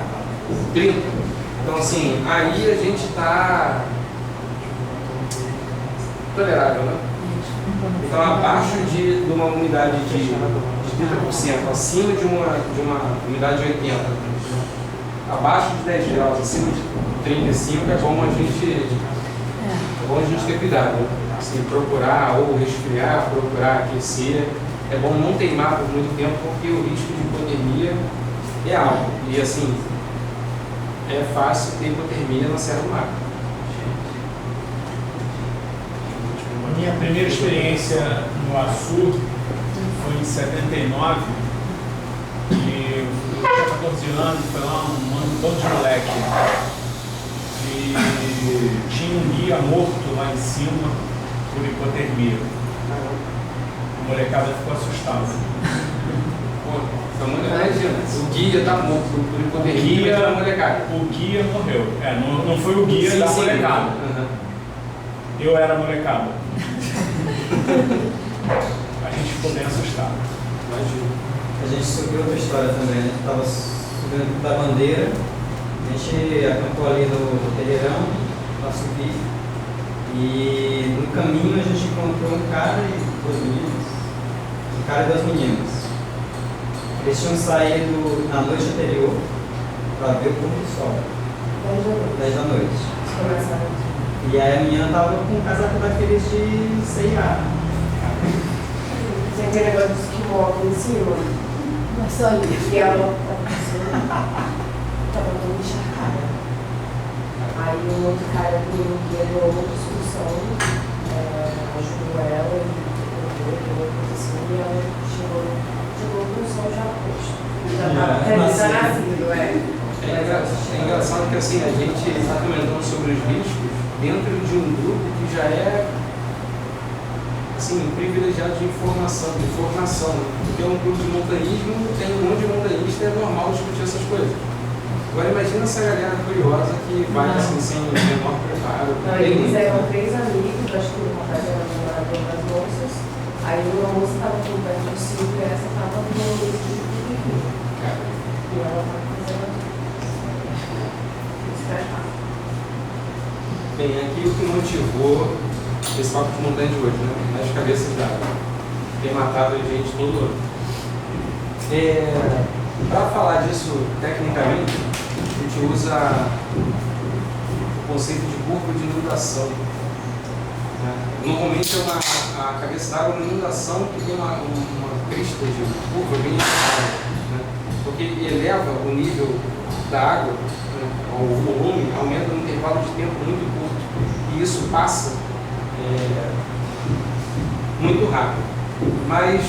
30. Então, assim, aí a gente está tolerável, né? Então, abaixo de uma umidade de 30%, acima de uma umidade de 80%, abaixo de 10 graus, acima de 35%, é bom a gente ter cuidado. Né? Assim, procurar ou resfriar, procurar aquecer. É bom não teimar por muito tempo, porque o risco de hipotermia é alto. E, assim, é fácil ter hipotermia na Serra do Mar. A minha primeira experiência no Açu foi em 79, e eu tinha 14 anos, foi lá um ano todo de moleque. E tinha um guia morto lá em cima por hipotermia. A molecada ficou assustada. Imagina, o guia está morto por hipotermia da molecada. O guia morreu. Não foi o guia da molecada. Uhum. Eu era molecada. A gente ficou bem assustado. Imagina. A gente subiu outra história também, né? Estava subindo da bandeira, a gente acampou ali no terreirão para subir, e no caminho a gente encontrou um cara e duas meninas. Um cara e duas meninas. Eles tinham saído na noite anterior para ver o pôr do sol. 10 da noite. E aí a menina estava com um casaco daqueles de C&A. Tem aquele negócio dos que mocam em cima. Mas olha, E ela estava toda encharcada. Aí o outro cara que deu outra solução, ajudou ela e ela chegou com o sol já posto. Já estava nascido, É engraçado que, assim, a gente está comentando sobre os riscos dentro de um grupo que já é, assim, privilegiado de informação, de formação. Porque é um grupo de montanhismo, tem um monte de montanhista, é normal discutir essas coisas. Agora imagina essa galera curiosa que vai assim, sem o menor preparo. Não, eles eram 3 amigos, acho que o rapaz era namorado das moças. Aí uma moça estava com perto de 5 e essa estava no meio de tudo. E ela estava fazendo isso. Bem, aqui o que motivou esse papo de montanha de hoje, né? Nas cabeças d'água. Tem matado a gente todo ano. Para falar disso tecnicamente, a gente usa o conceito de curva de inundação. Normalmente é a cabeça d'água, uma inundação que tem uma crista de curva bem elevada, né? Porque eleva o nível da água, né? O volume aumenta num intervalo de tempo muito curto e isso passa muito rápido. Mas,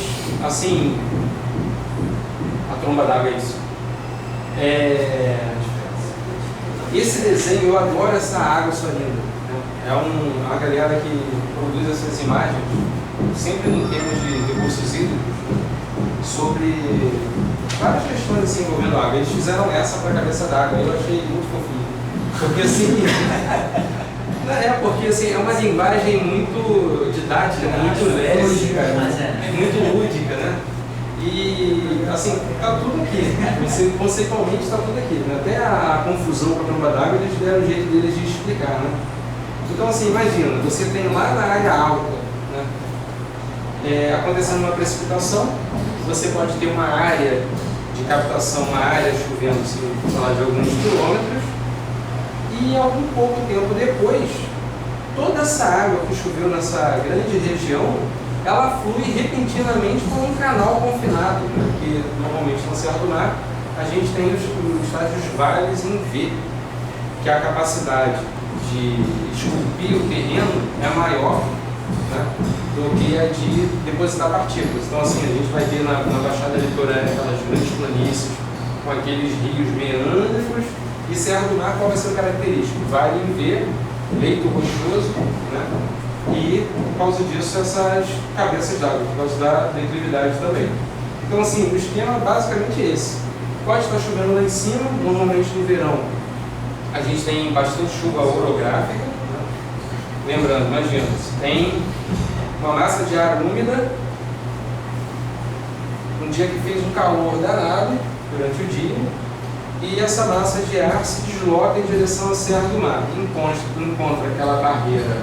assim, a tromba d'água é isso. Esse desenho, eu adoro essa água sua linda. É uma galera que produz essas imagens, sempre em termos de recursos hídricos, sobre várias questões assim, envolvendo água. Eles fizeram essa para a cabeça d'água, eu achei muito fofinho. Porque assim, porque assim, é uma linguagem muito didática, muito leve, muito lúdica, né? E assim, está tudo aqui. Conceitualmente está tudo aqui. Né? Até a confusão com a tromba d'água, eles deram um jeito deles de explicar, né? Então, assim, imagina, você tem lá na área alta, né, acontecendo uma precipitação, você pode ter uma área de captação, uma área chovendo, assim, de alguns quilômetros, e algum pouco tempo depois, toda essa água que choveu nessa grande região, ela flui repentinamente por um canal confinado, né, que normalmente na Serra do Mar a gente tem os tais vales em V, que a capacidade de esculpir o terreno é maior, né, do que a de depositar partículas. Então, assim, a gente vai ter na Baixada Litorânea aquelas grandes planícies com aqueles rios meandros, e Serra do Mar qual vai ser o característico? Vale em V, leito rochoso, né, e por causa disso essas cabeças d'água, por causa da declividade também. Então, assim, o esquema basicamente é esse. Pode estar chovendo lá em cima, normalmente no verão a gente tem bastante chuva orográfica, né? Lembrando, imagina, você tem uma massa de ar úmida, um dia que fez um calor danado durante o dia, e essa massa de ar se desloca em direção à Serra do Mar, encontra aquela barreira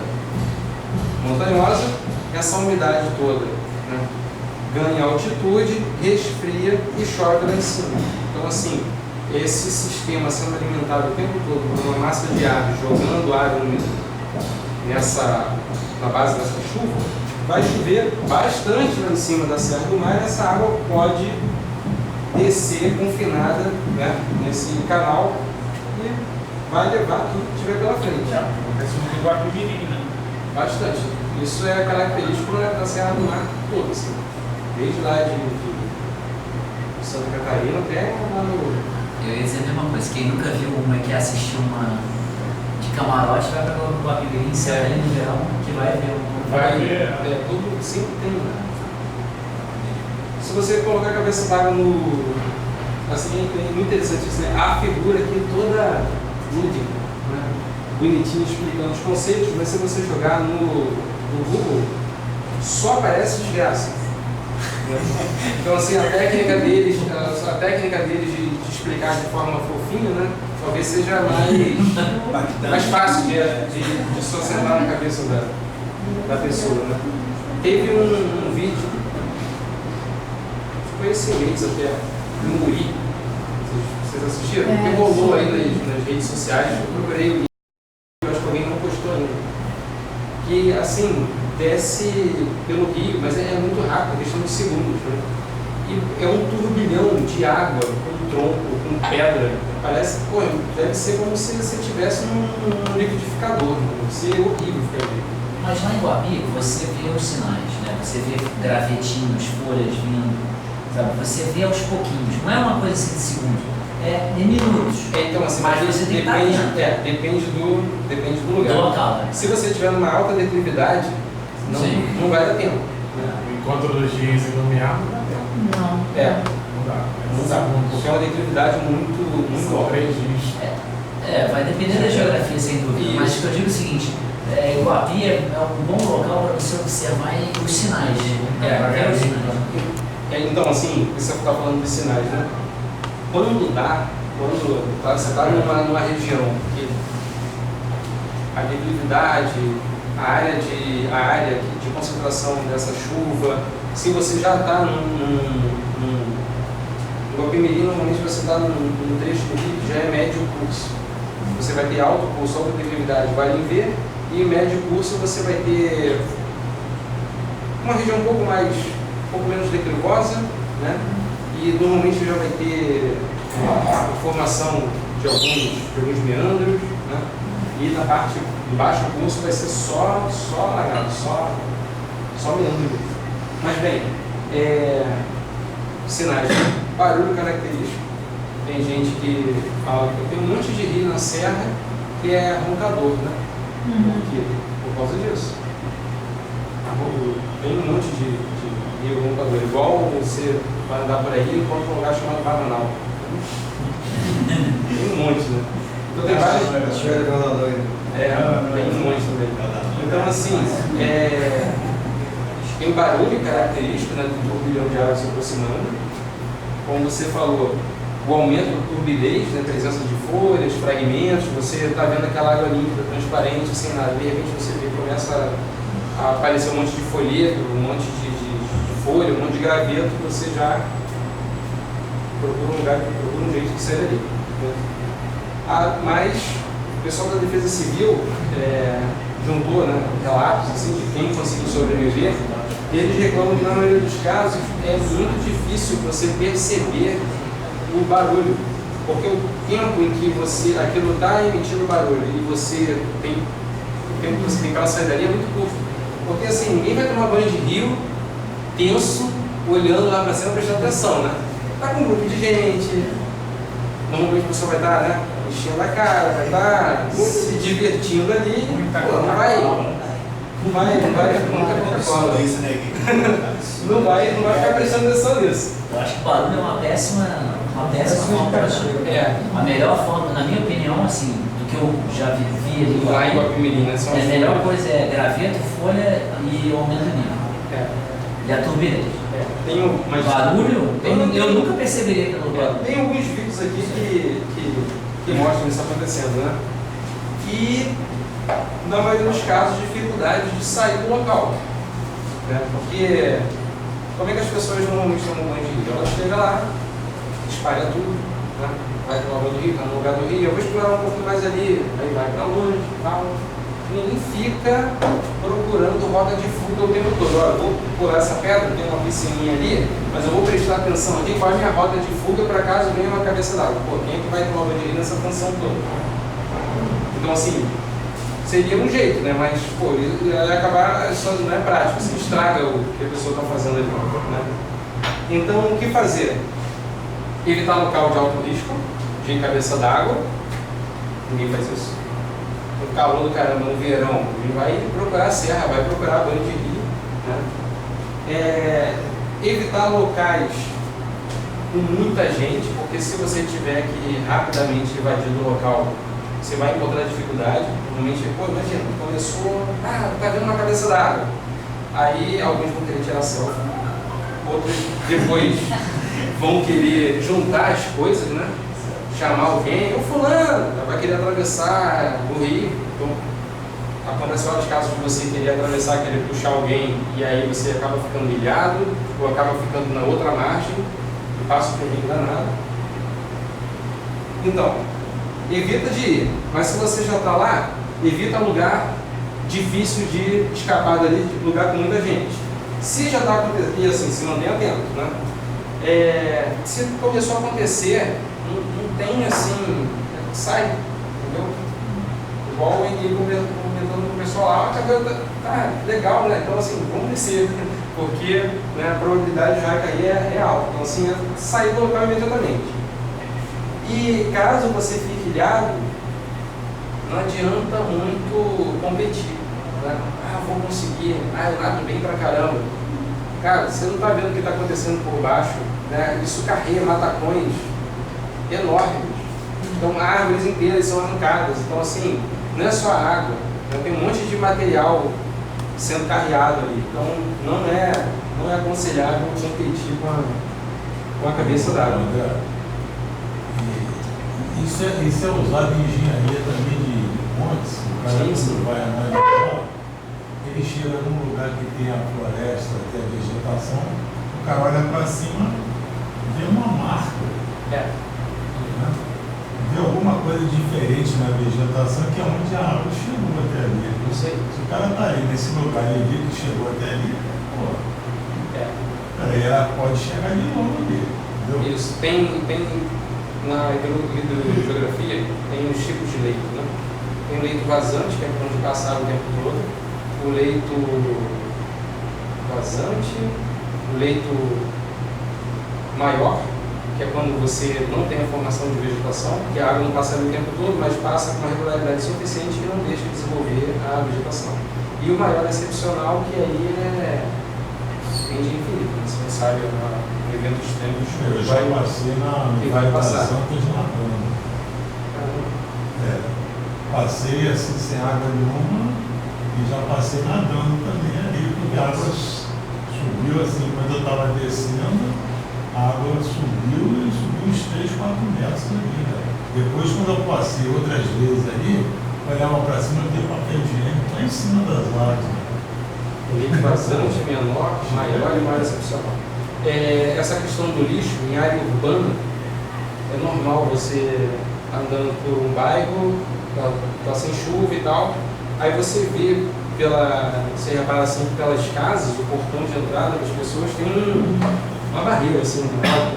montanhosa, essa umidade toda, né, ganha altitude, resfria e chove lá em cima. Então, assim, esse sistema sendo alimentado o tempo todo por uma massa de ar jogando ar úmido na base dessa chuva, vai chover bastante lá em cima da Serra do Mar e essa água pode descer confinada, né, nesse canal e vai levar tudo que tiver pela frente. Acontece muito em Guapimirim, né? Bastante. Isso é característico da Serra do Mar toda, assim. Desde lá de Santa Catarina até lá no... Eu ia dizer a mesma coisa, quem nunca viu uma que assistiu uma de camarote vai para o Guapimirim, senta ali no verão, que vai ver um... Vai ver. Tudo sempre tem, né? Se você colocar a cabeça d'água no... Assim, é muito interessante isso, né? A figura aqui toda lúdica, né? Bonitinho explicando os conceitos, mas se você jogar no Google, só aparece desgraça. Então, assim, a técnica deles de explicar de forma fofinha, né, talvez seja mais fácil de socializar na cabeça da pessoa, né. Teve um vídeo, foi esse mês até, no Muri, vocês assistiram? Que rolou aí nas redes sociais, eu procurei o vídeo, acho que alguém não postou ainda, que, assim, desce pelo rio, mas é muito rápido, questão de segundos, né? E é um turbilhão de água, com tronco, com pedra. Parece, deve ser como se você estivesse num liquidificador, né? Deve ser horrível ficar ali. Mas lá em Guapi, você vê os sinais, né? Você vê gravetinhos, folhas vindo, sabe? Você vê aos pouquinhos, não é uma coisa assim de segundo, é de minutos. Então, assim, mas você tem que estar atento. Depende do lugar. Do local, né? Se você estiver numa alta declividade, não vai dar tempo. Enquanto os dias iluminados, não dá tempo. Não. Não dá. Não dá. Porque é uma declividade muito São alta. 3 dias. Vai depender da geografia, sem dúvida. Isso. Mas eu digo o seguinte, Guapi é um bom local para você observar os sinais. Os sinais. Então, assim, você está falando de sinais, né? Quando você está numa região que a declividade, a área de concentração dessa chuva, se você já está no Guapimirim, normalmente você está num trecho do rio que já é médio curso. Você vai ter alto curso, alta declividade, vai em V, E em médio curso você vai ter uma região um pouco menos declivosa, né? E normalmente já vai ter formação de alguns meandros, né? E na parte de baixo curso vai ser só alagado, só meandro. Mas bem, sinais de barulho característico. Tem gente que fala que tem um monte de rio na serra que é roncador, né? Por quê? Por causa disso. Tem um monte de rio roncador. Igual você vai andar por aí e encontra um lugar chamado Bananal. Tem um monte, né? Então tem vários. Tem um monte também. Então assim, tem um barulho característico, né, do turbilhão de água se aproximando. Como você falou, o aumento da turbidez, né, presença de folhas, fragmentos, você está vendo aquela água límpida, transparente, sem nada, de repente você vê, começa a aparecer um monte de folheto, um monte de folha, um monte de graveto, você já procura um lugar, procura um jeito de sair dali. Mas o pessoal da Defesa Civil juntou, né, relatos assim, de quem conseguiu sobreviver, e eles reclamam que na maioria dos casos é muito difícil você perceber o barulho, porque o tempo em que aquilo está emitindo barulho e você tem o tempo que você tem para sair dali é muito curto, porque assim, ninguém vai tomar banho de rio tenso, olhando lá para cima, prestando atenção, né? Tá com um grupo de gente, normalmente a pessoa vai estar, né, enchendo a cara, vai estar se divertindo ali, pô, não vai ficar prestando atenção nisso. Eu acho que o barulho é uma péssima forma para a melhor forma, na minha opinião, assim, do que eu já vi ali lá em Guapimirim, né? A melhor coisa é graveto, folha e aumento de nível. E a turbidez. Barulho, eu nunca perceberia pelo barulho. Tem alguns vídeos aqui que mostram isso acontecendo, né? E, na maioria dos casos, dificuldade de sair do local. Né? Porque, como é que as pessoas normalmente tomam banho de rio? Elas chegam lá, espalha tudo, né? Vai tomar banho de rio, está no lugar do rio, eu vou explorar um pouquinho mais ali, aí vai para longe e tal. Ninguém fica procurando rota de fuga o tempo todo. Olha, vou pular essa pedra, tem uma piscininha ali, mas eu vou prestar atenção aqui qual é a minha rota de fuga para caso venha uma cabeça d'água. Pô, quem é que vai tomar banho de rio nessa função toda? Então, assim, seria um jeito, né? Mas, pô, ia acabar, isso não é prático, assim, estraga o que a pessoa está fazendo ali, né? Então, o que fazer? Evitar local de alto risco, de cabeça d'água. Ninguém faz isso. No calor do caramba, no verão, ele vai procurar a serra, vai procurar banho de rio, né? Evitar locais com muita gente, porque se você tiver que rapidamente invadir o local, você vai encontrar dificuldade. Normalmente, pô, imagina, começou, tá vendo uma cabeça d'água. Aí alguns vão querer tirar selfie, outros depois vão querer juntar as coisas, né? Chamar alguém, ô fulano, vai querer atravessar o rio. Então, acontece vários casos de você querer atravessar, querer puxar alguém, e aí você acaba ficando ilhado, ou acaba ficando na outra margem, e passa um perigo danado. Então, evita de ir, mas se você já está lá, evita lugar difícil de escapar dali, lugar com muita gente. Se já está acontecendo, e assim, se mantenha atento, né? Se começou a acontecer, não tem assim, sai, entendeu? Igual o Henrique comentando com o pessoal lá, a cabelo tá legal, né? Então assim, vamos descer, porque, né, a probabilidade de já cair é alta. Então assim, sair do local imediatamente. E caso você fique ilhado, não adianta muito competir, né? Vou conseguir, eu nado bem pra caramba. Cara, você não está vendo o que está acontecendo por baixo, né? Isso carrega matacões enormes. Então, árvores inteiras são arrancadas. Então, assim, não é só água, né? Tem um monte de material sendo carreado ali. Então, não é aconselhável competir com a cabeça d'água. Isso é usado em engenharia também de montes. O cara quando vai andar de carro, ele chega num lugar que tem a floresta, tem a vegetação, o cara olha para cima, vê uma marca. Né? vi alguma coisa diferente na vegetação que é onde a água chegou até ali. Não sei. Se o cara está aí nesse lugar e vê que chegou até ali, pô, É. aí ela pode chegar de novo ali. Entendeu? Isso. Tem na hidrogeografia, tem os tipos de leito, né? Tem o leito vazante, que é para onde passa a água o tempo todo. O leito vazante, o leito maior, que é quando você não tem a formação de vegetação, que a água não passa ali o tempo todo, mas passa com uma regularidade suficiente que não deixa de desenvolver a vegetação. E o maior excepcional, que aí tende a infinito, né? Você sabe, um evento extremo Eu já passei na E vai passar. nadando. É, passei assim sem água nenhuma e já passei nadando também ali, porque a água subiu assim, quando eu estava descendo, a água subiu e subiu uns 3, 4 metros ali, né? Depois, quando eu passei outras vezes ali, olhava para cima e tinha papel higiênico lá em cima das águas. O leito vazante, menor, maior e mais excepcional. Essa questão do lixo em área urbana, é normal você andando por um bairro, tá sem chuva e tal, aí você vê você repara assim que pelas casas, o portão de entrada das pessoas tem uma barreira assim, alta,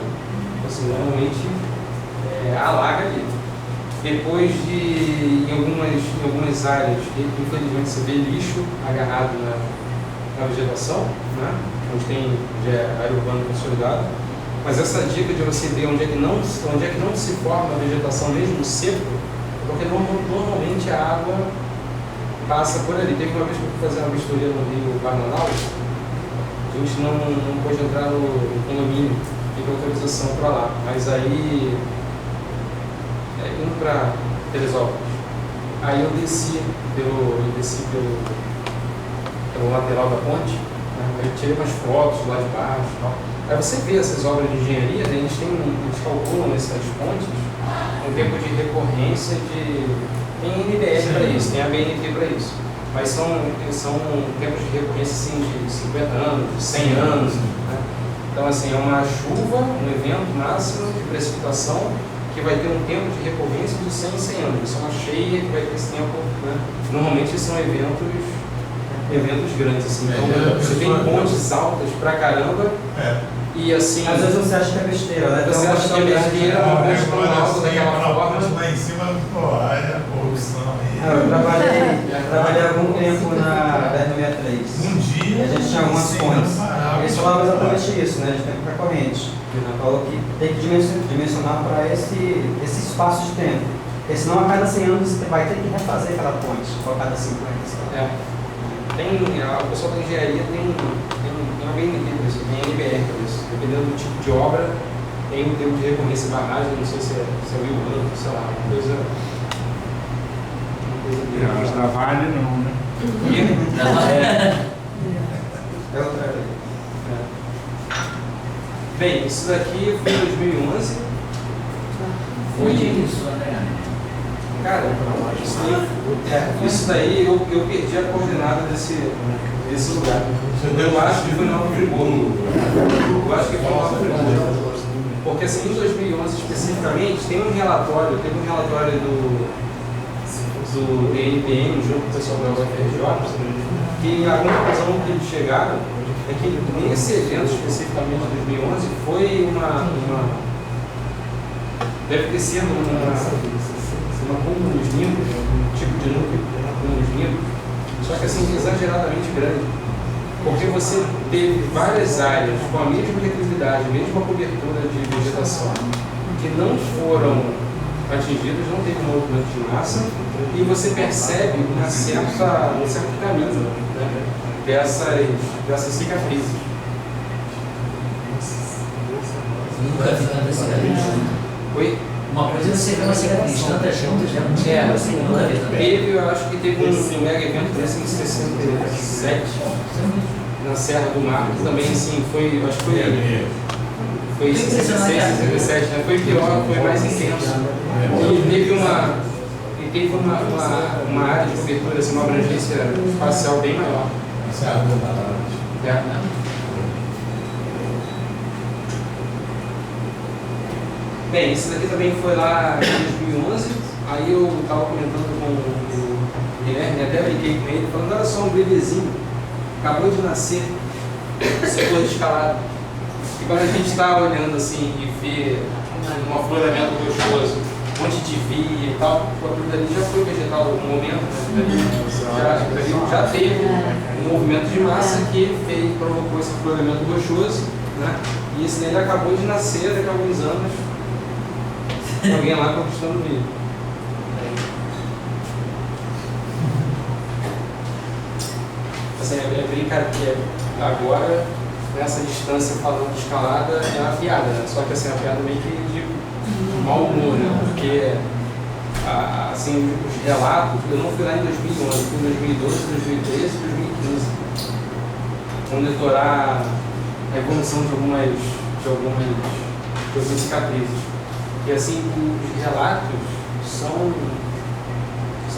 assim, normalmente alaga ali. Depois em algumas áreas, infelizmente você vê lixo agarrado na vegetação, né? Onde é área urbana consolidada. Mas essa dica de você ver onde é que não se forma a vegetação mesmo seco, porque normalmente a água passa por ali. Teve uma vez que eu fui fazer uma vistoria no Rio Bananal, a gente não pôde entrar no condomínio, teve autorização para lá, mas aí indo para Teresópolis, aí eu desci pelo lateral da ponte, né? Eu tirei umas fotos lá de baixo e tal. Aí você vê essas obras de engenharia, né? Eles calculam essas pontes um tempo de recorrência tem NBR para isso, tem a BNT para isso. Mas são tempos de recorrência assim, de 50 anos, de 100 anos. Né? Então, assim, é uma chuva, um evento máximo de precipitação que vai ter um tempo de recorrência de 100 em 100 anos. Isso é uma cheia que vai ter esse tempo. Né? Normalmente são eventos grandes. Assim. Então, você tem pontes altas pra caramba. E assim. Às vezes você acha que é besteira, né? Você acha que é besteira, uma ponte tão alta daquela forma. Lá em cima, pô, é corrupção aí. Eu trabalhei algum tempo na BR-63. Um dia. E a gente tinha algumas pontes. Eles falavam exatamente isso, né? De tempo para corrente. Falou que tem que dimensionar para esse espaço de tempo. Porque senão a cada 100 anos você vai ter que refazer aquela ponte, ou a cada 50. O pessoal da engenharia tem uma BNT para isso, tem NBR para isso. Dependendo do tipo de obra, tem um tempo de recorrência barragem, não sei se é o Rio Branco, sei lá, uma coisa Mas da Vale não, né? É outra lei. Bem, isso daqui foi em 2011. Foi isso, André. Cara, isso daí eu perdi a coordenada desse lugar. Eu acho que foi no Nova Friburgo. Eu acho que foi no Nova Friburgo. Porque assim, em 2011 especificamente, teve um relatório do DNPM, junto com o pessoal da UFRJ, que a conclusão que eles chegaram é que nesse evento especificamente de 2011 foi deve ter sido uma cúmulos nímbus, um tipo de núcleo, cúmulos nímbus, só que assim, exageradamente grande. Porque você teve várias áreas com a mesma reclusidade, a mesma cobertura de vegetação, que não foram atingidas, não teve um movimento de massa, e você percebe um certo caminho, né, dessas cicatrizes. Nunca vi tanta cicatriz. Oi? Uma coisa é você ver uma cicatriz tantas juntas, né? Nunca vi tanta. Eu acho que teve um mega evento desse em 67, na Serra do Mar, que também assim, acho que foi em 66, 67, né? Foi pior, foi mais intenso. E teve uma área de cobertura, assim, uma abrangência espacial bem maior. Bem, esse daqui também foi lá em 2011. Aí eu estava comentando com o Guilherme, até brinquei com ele, falando: olha só, um bebezinho, acabou de nascer, setor de escalada. E quando a gente está olhando assim e vê um afloramento gostoso, um monte de via e tal, o aquilo dali já foi vegetal no momento, né? Já teve um movimento de massa que provocou esse afloramento gostoso, né? E esse daí acabou de nascer daqui a alguns anos, alguém lá conquistando o milho. Assim, é brincadeira, que agora, nessa distância falando de escalada, é uma piada, né? Só que assim, é uma piada meio que de mau humor, né? Porque assim, os relatos, eu não fui lá em 2011, fui em 2012, 2013 e 2015. Monitorar a evolução de algumas cicatrizes. E assim, os relatos são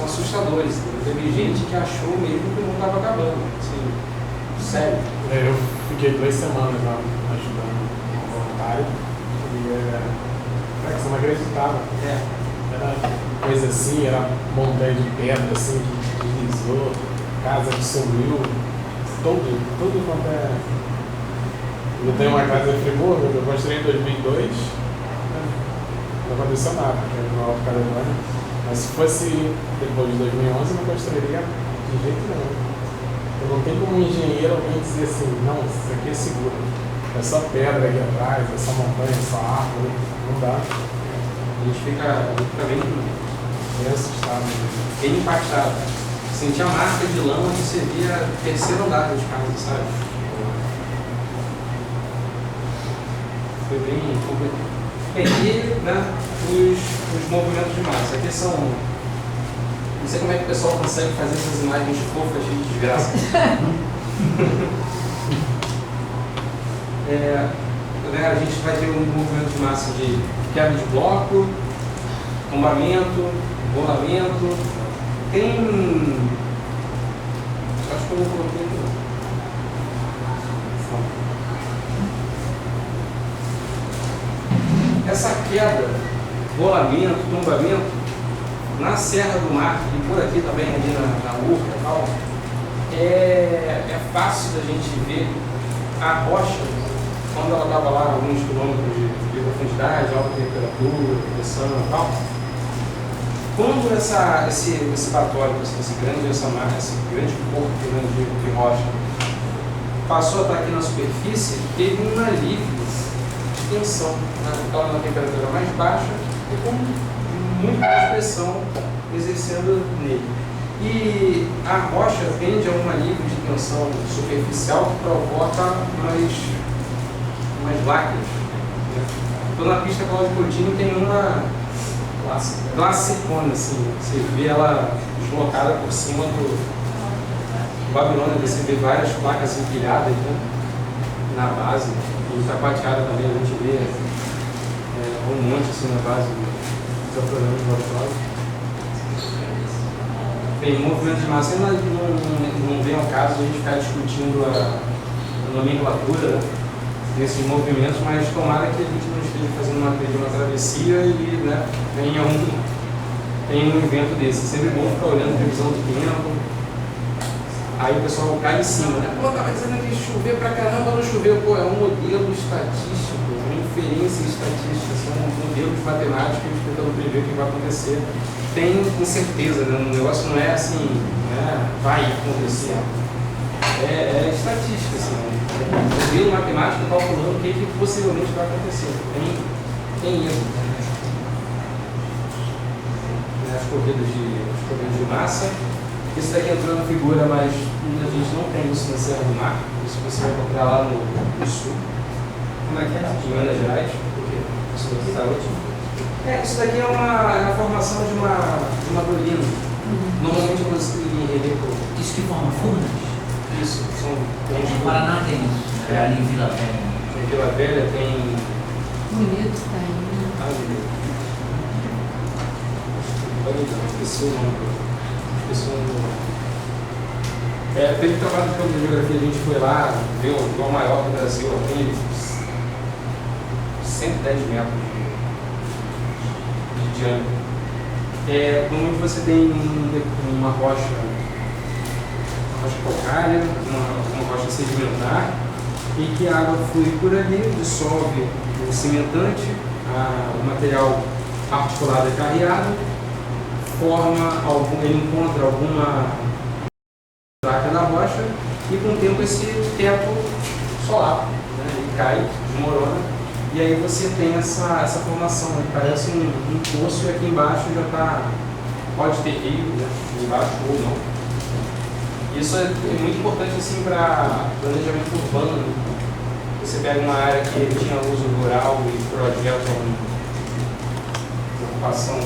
assustadores. Teve gente que achou mesmo que não estava acabando. Assim, sério. Eu fiquei 2 semanas lá ajudando um voluntário e você não acreditava. Era coisa assim, era montanha de pedra assim, que deslizou, casa que sumiu, tudo quanto é. Eu tenho uma casa em Friburgo, eu construí em 2002, não aconteceu nada, que era no Alto Caledônia. Mas se fosse depois de 2011, eu não construiria de jeito nenhum. Eu não tenho como um engenheiro alguém dizer assim: não, isso aqui é seguro. É só pedra aqui atrás, é só montanha, é só árvore. Não dá. A gente fica bem assustado. Bem impactado. Sentia a marca de lama que você via terceiro andar de casa, sabe? Foi bem complicado. Bem, e né, os movimentos de massa. Aqui são. Não sei como é que o pessoal consegue fazer essas imagens fofas de desgraça. A gente vai ter um movimento de massa de quebra de bloco, tombamento, rolamento. Tem. Acho que eu não coloquei aqui. Essa queda, rolamento, tombamento, na Serra do Mar e por aqui também, ali na Urca e tal, é fácil da gente ver a rocha, quando ela estava lá a alguns quilômetros de profundidade, alta temperatura, pressão e tal. Quando esse batólico, esse grande corpo de rocha, passou a estar aqui na superfície, teve um alívio de tensão, estava na temperatura mais baixa e com muito mais pressão exercendo nele. E a rocha tende a um alívio de tensão superficial que provoca umas lágrimas. Estou na pista Cláudio Coutinho, tem uma classicona, assim, você vê ela deslocada por cima do Babilônia, você vê várias placas empilhadas, né, na base, e tapateada também, a gente vê um monte assim na base do programa de Babilônia. Bem, movimento de massa não vem ao caso a gente ficar discutindo a nomenclatura desses movimentos, mas tomara que a gente não esteja fazendo uma travessia e né, tenha um evento desse. É sempre bom ficar olhando a previsão do tempo. Aí o pessoal cai em cima, né? Pô, tava dizendo que choveu pra caramba, não choveu. Pô, é um modelo estatístico, uma inferência estatística, são modelos matemáticos tentando prever o que vai acontecer. Tem incerteza, né? O negócio não é assim, né? Vai acontecer. É estatística, assim, modelo matemático calculando o que possivelmente vai acontecer. Tem erro. As corridas de massa. Isso daqui entrou na figura, mas a gente não tem isso na Serra do Mar. Isso você vai encontrar lá no sul. Como é que é? Em Minas Gerais. Isso daqui está ótimo. Isso daqui é a formação de uma dolina. Normalmente em relevo. Isso que forma furnas? Isso, No Paraná tem isso, ali em Vila Velha. Tem Vila Velha, tem. Bonito, tá aí. Esqueci o nome. Teve trabalho de geografia, a gente foi lá, viu o maior do Brasil, aqui, 110 metros diâmetro. Normalmente você tem uma rocha calcária, uma rocha sedimentar, e que a água flui por ali, dissolve o cimentante, o material articulado e carreado, ele encontra alguma placa da rocha e com o tempo esse teto solapa, né? Ele cai, desmorona, e aí você tem essa formação, né? Parece um poço e aqui embaixo já pode ter rio, né? Embaixo ou não. Isso é muito importante assim, para planejamento urbano. Você pega uma área que tinha uso rural e projeta uma ocupação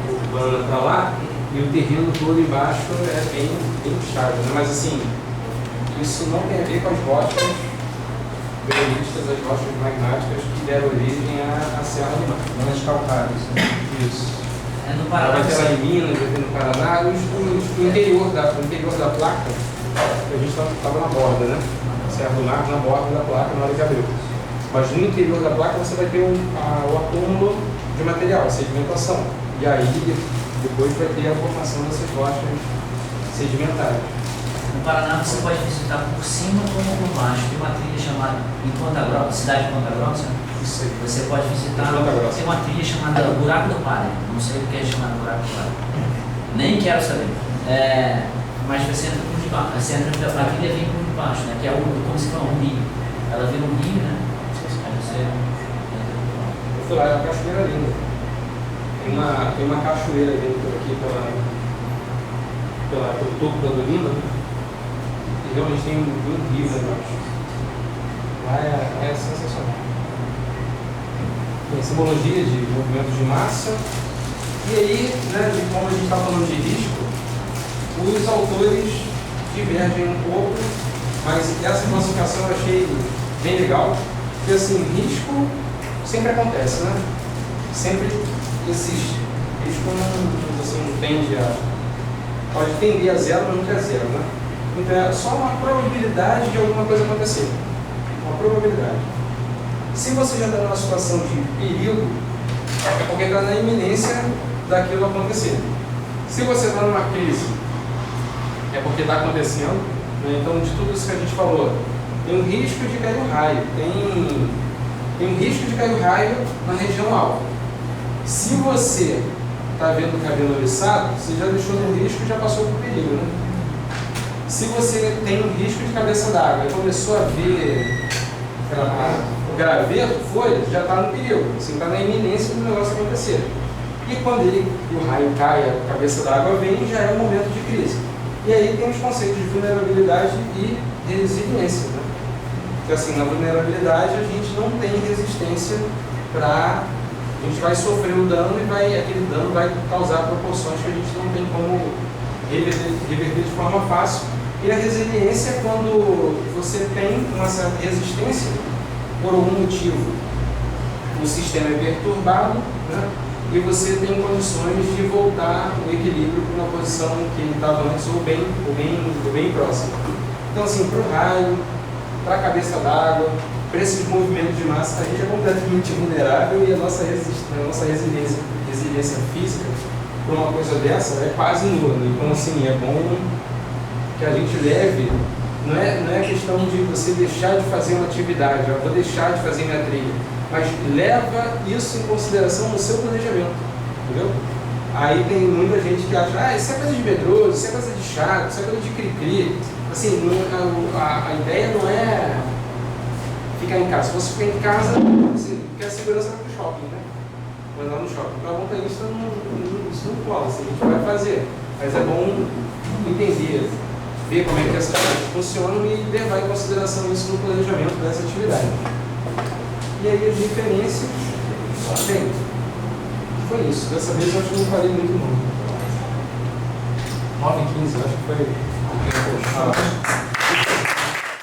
urbana para lá, e o terreno todo embaixo é bem puxado, né? Mas assim, isso não tem a ver com as rochas granitistas, as rochas magmáticas que deram origem à Serra do Mar. Zonas calcárias. Isso. No Paraná. Vai ter lá em Minas, vai ter no Paraná, no interior da placa, a gente estava na borda, né? Serra do Mar na borda da placa na hora que abriu. Mas no interior da placa você vai ter o acúmulo de material, a sedimentação. E aí depois vai ter a formação dessas rochas sedimentares. No Paraná você pode visitar por cima como por baixo. Tem uma trilha chamada em Ponta Grossa, cidade de Ponta Grossa. Isso aí. Você pode visitar. Tem uma trilha chamada Buraco do Pará. Não sei o que é chamado Buraco do Pará. Nem quero saber. Mas você entra por debaixo. A trilha vem por debaixo, né? Que é como se fosse um rio. Ela vira um rio, né? Aí você entra por debaixo. Eu fui lá, é uma cachoeira linda. Tem uma cachoeira vindo por aqui pelo topo da Dolina, né? E realmente tem um rio lá embaixo. Lá é sensacional. Tem simbologia de movimentos de massa. E aí, né, como a gente está falando de risco, os autores divergem um pouco, mas essa classificação eu achei bem legal, porque assim, risco sempre acontece, né? Sempre existe. Risco não tende a... pode tender a zero, mas nunca é zero, né? Então é só uma probabilidade de alguma coisa acontecer. Uma probabilidade. Se você já está numa situação de perigo, é porque está na iminência daquilo acontecer. Se você está numa crise, é porque está acontecendo, né? Então de tudo isso que a gente falou, tem um risco de cair um raio, tem um risco de cair um raio na região alta. Se você está vendo o cabelo oriçado, você já deixou no risco e já passou por perigo, né? Se você tem um risco de cabeça d'água e começou a ver o graveto, folha, já está no perigo, você está na iminência do negócio acontecer. E quando o raio cai, a cabeça d'água vem, já é um momento de crise. E aí tem os conceitos de vulnerabilidade e resiliência, né? Porque assim, na vulnerabilidade a gente não tem resistência para... A gente vai sofrer o dano e aquele dano vai causar proporções que a gente não tem como reverter de forma fácil. E a resiliência é quando você tem uma certa resistência, por algum motivo o sistema é perturbado, né? E você tem condições de voltar o equilíbrio para uma posição que ele estava antes ou bem próximo. Então assim, para o raio, para a cabeça d'água, para esses movimentos de massa, a gente é completamente vulnerável e a nossa resiliência física para uma coisa dessa é quase nula. Então assim, é bom que a gente leve, não é questão de você deixar de fazer uma atividade, eu vou deixar de fazer minha trilha, mas leva isso em consideração no seu planejamento, entendeu? Aí tem muita gente que acha, isso é coisa de medroso, isso é coisa de chato, isso é coisa de cri-cri. Assim, a ideia não é ficar em casa. Se você ficar em casa, você quer segurança para o shopping, né? Vai andar no shopping. Para montanhista, isso não cola, assim, a gente vai fazer. Mas é bom entender, ver como é que essas coisas funcionam e levar em consideração isso no planejamento dessa atividade. E aí as referências, bem, foi isso. Dessa vez eu acho que não falei muito não. 9h15, acho que foi.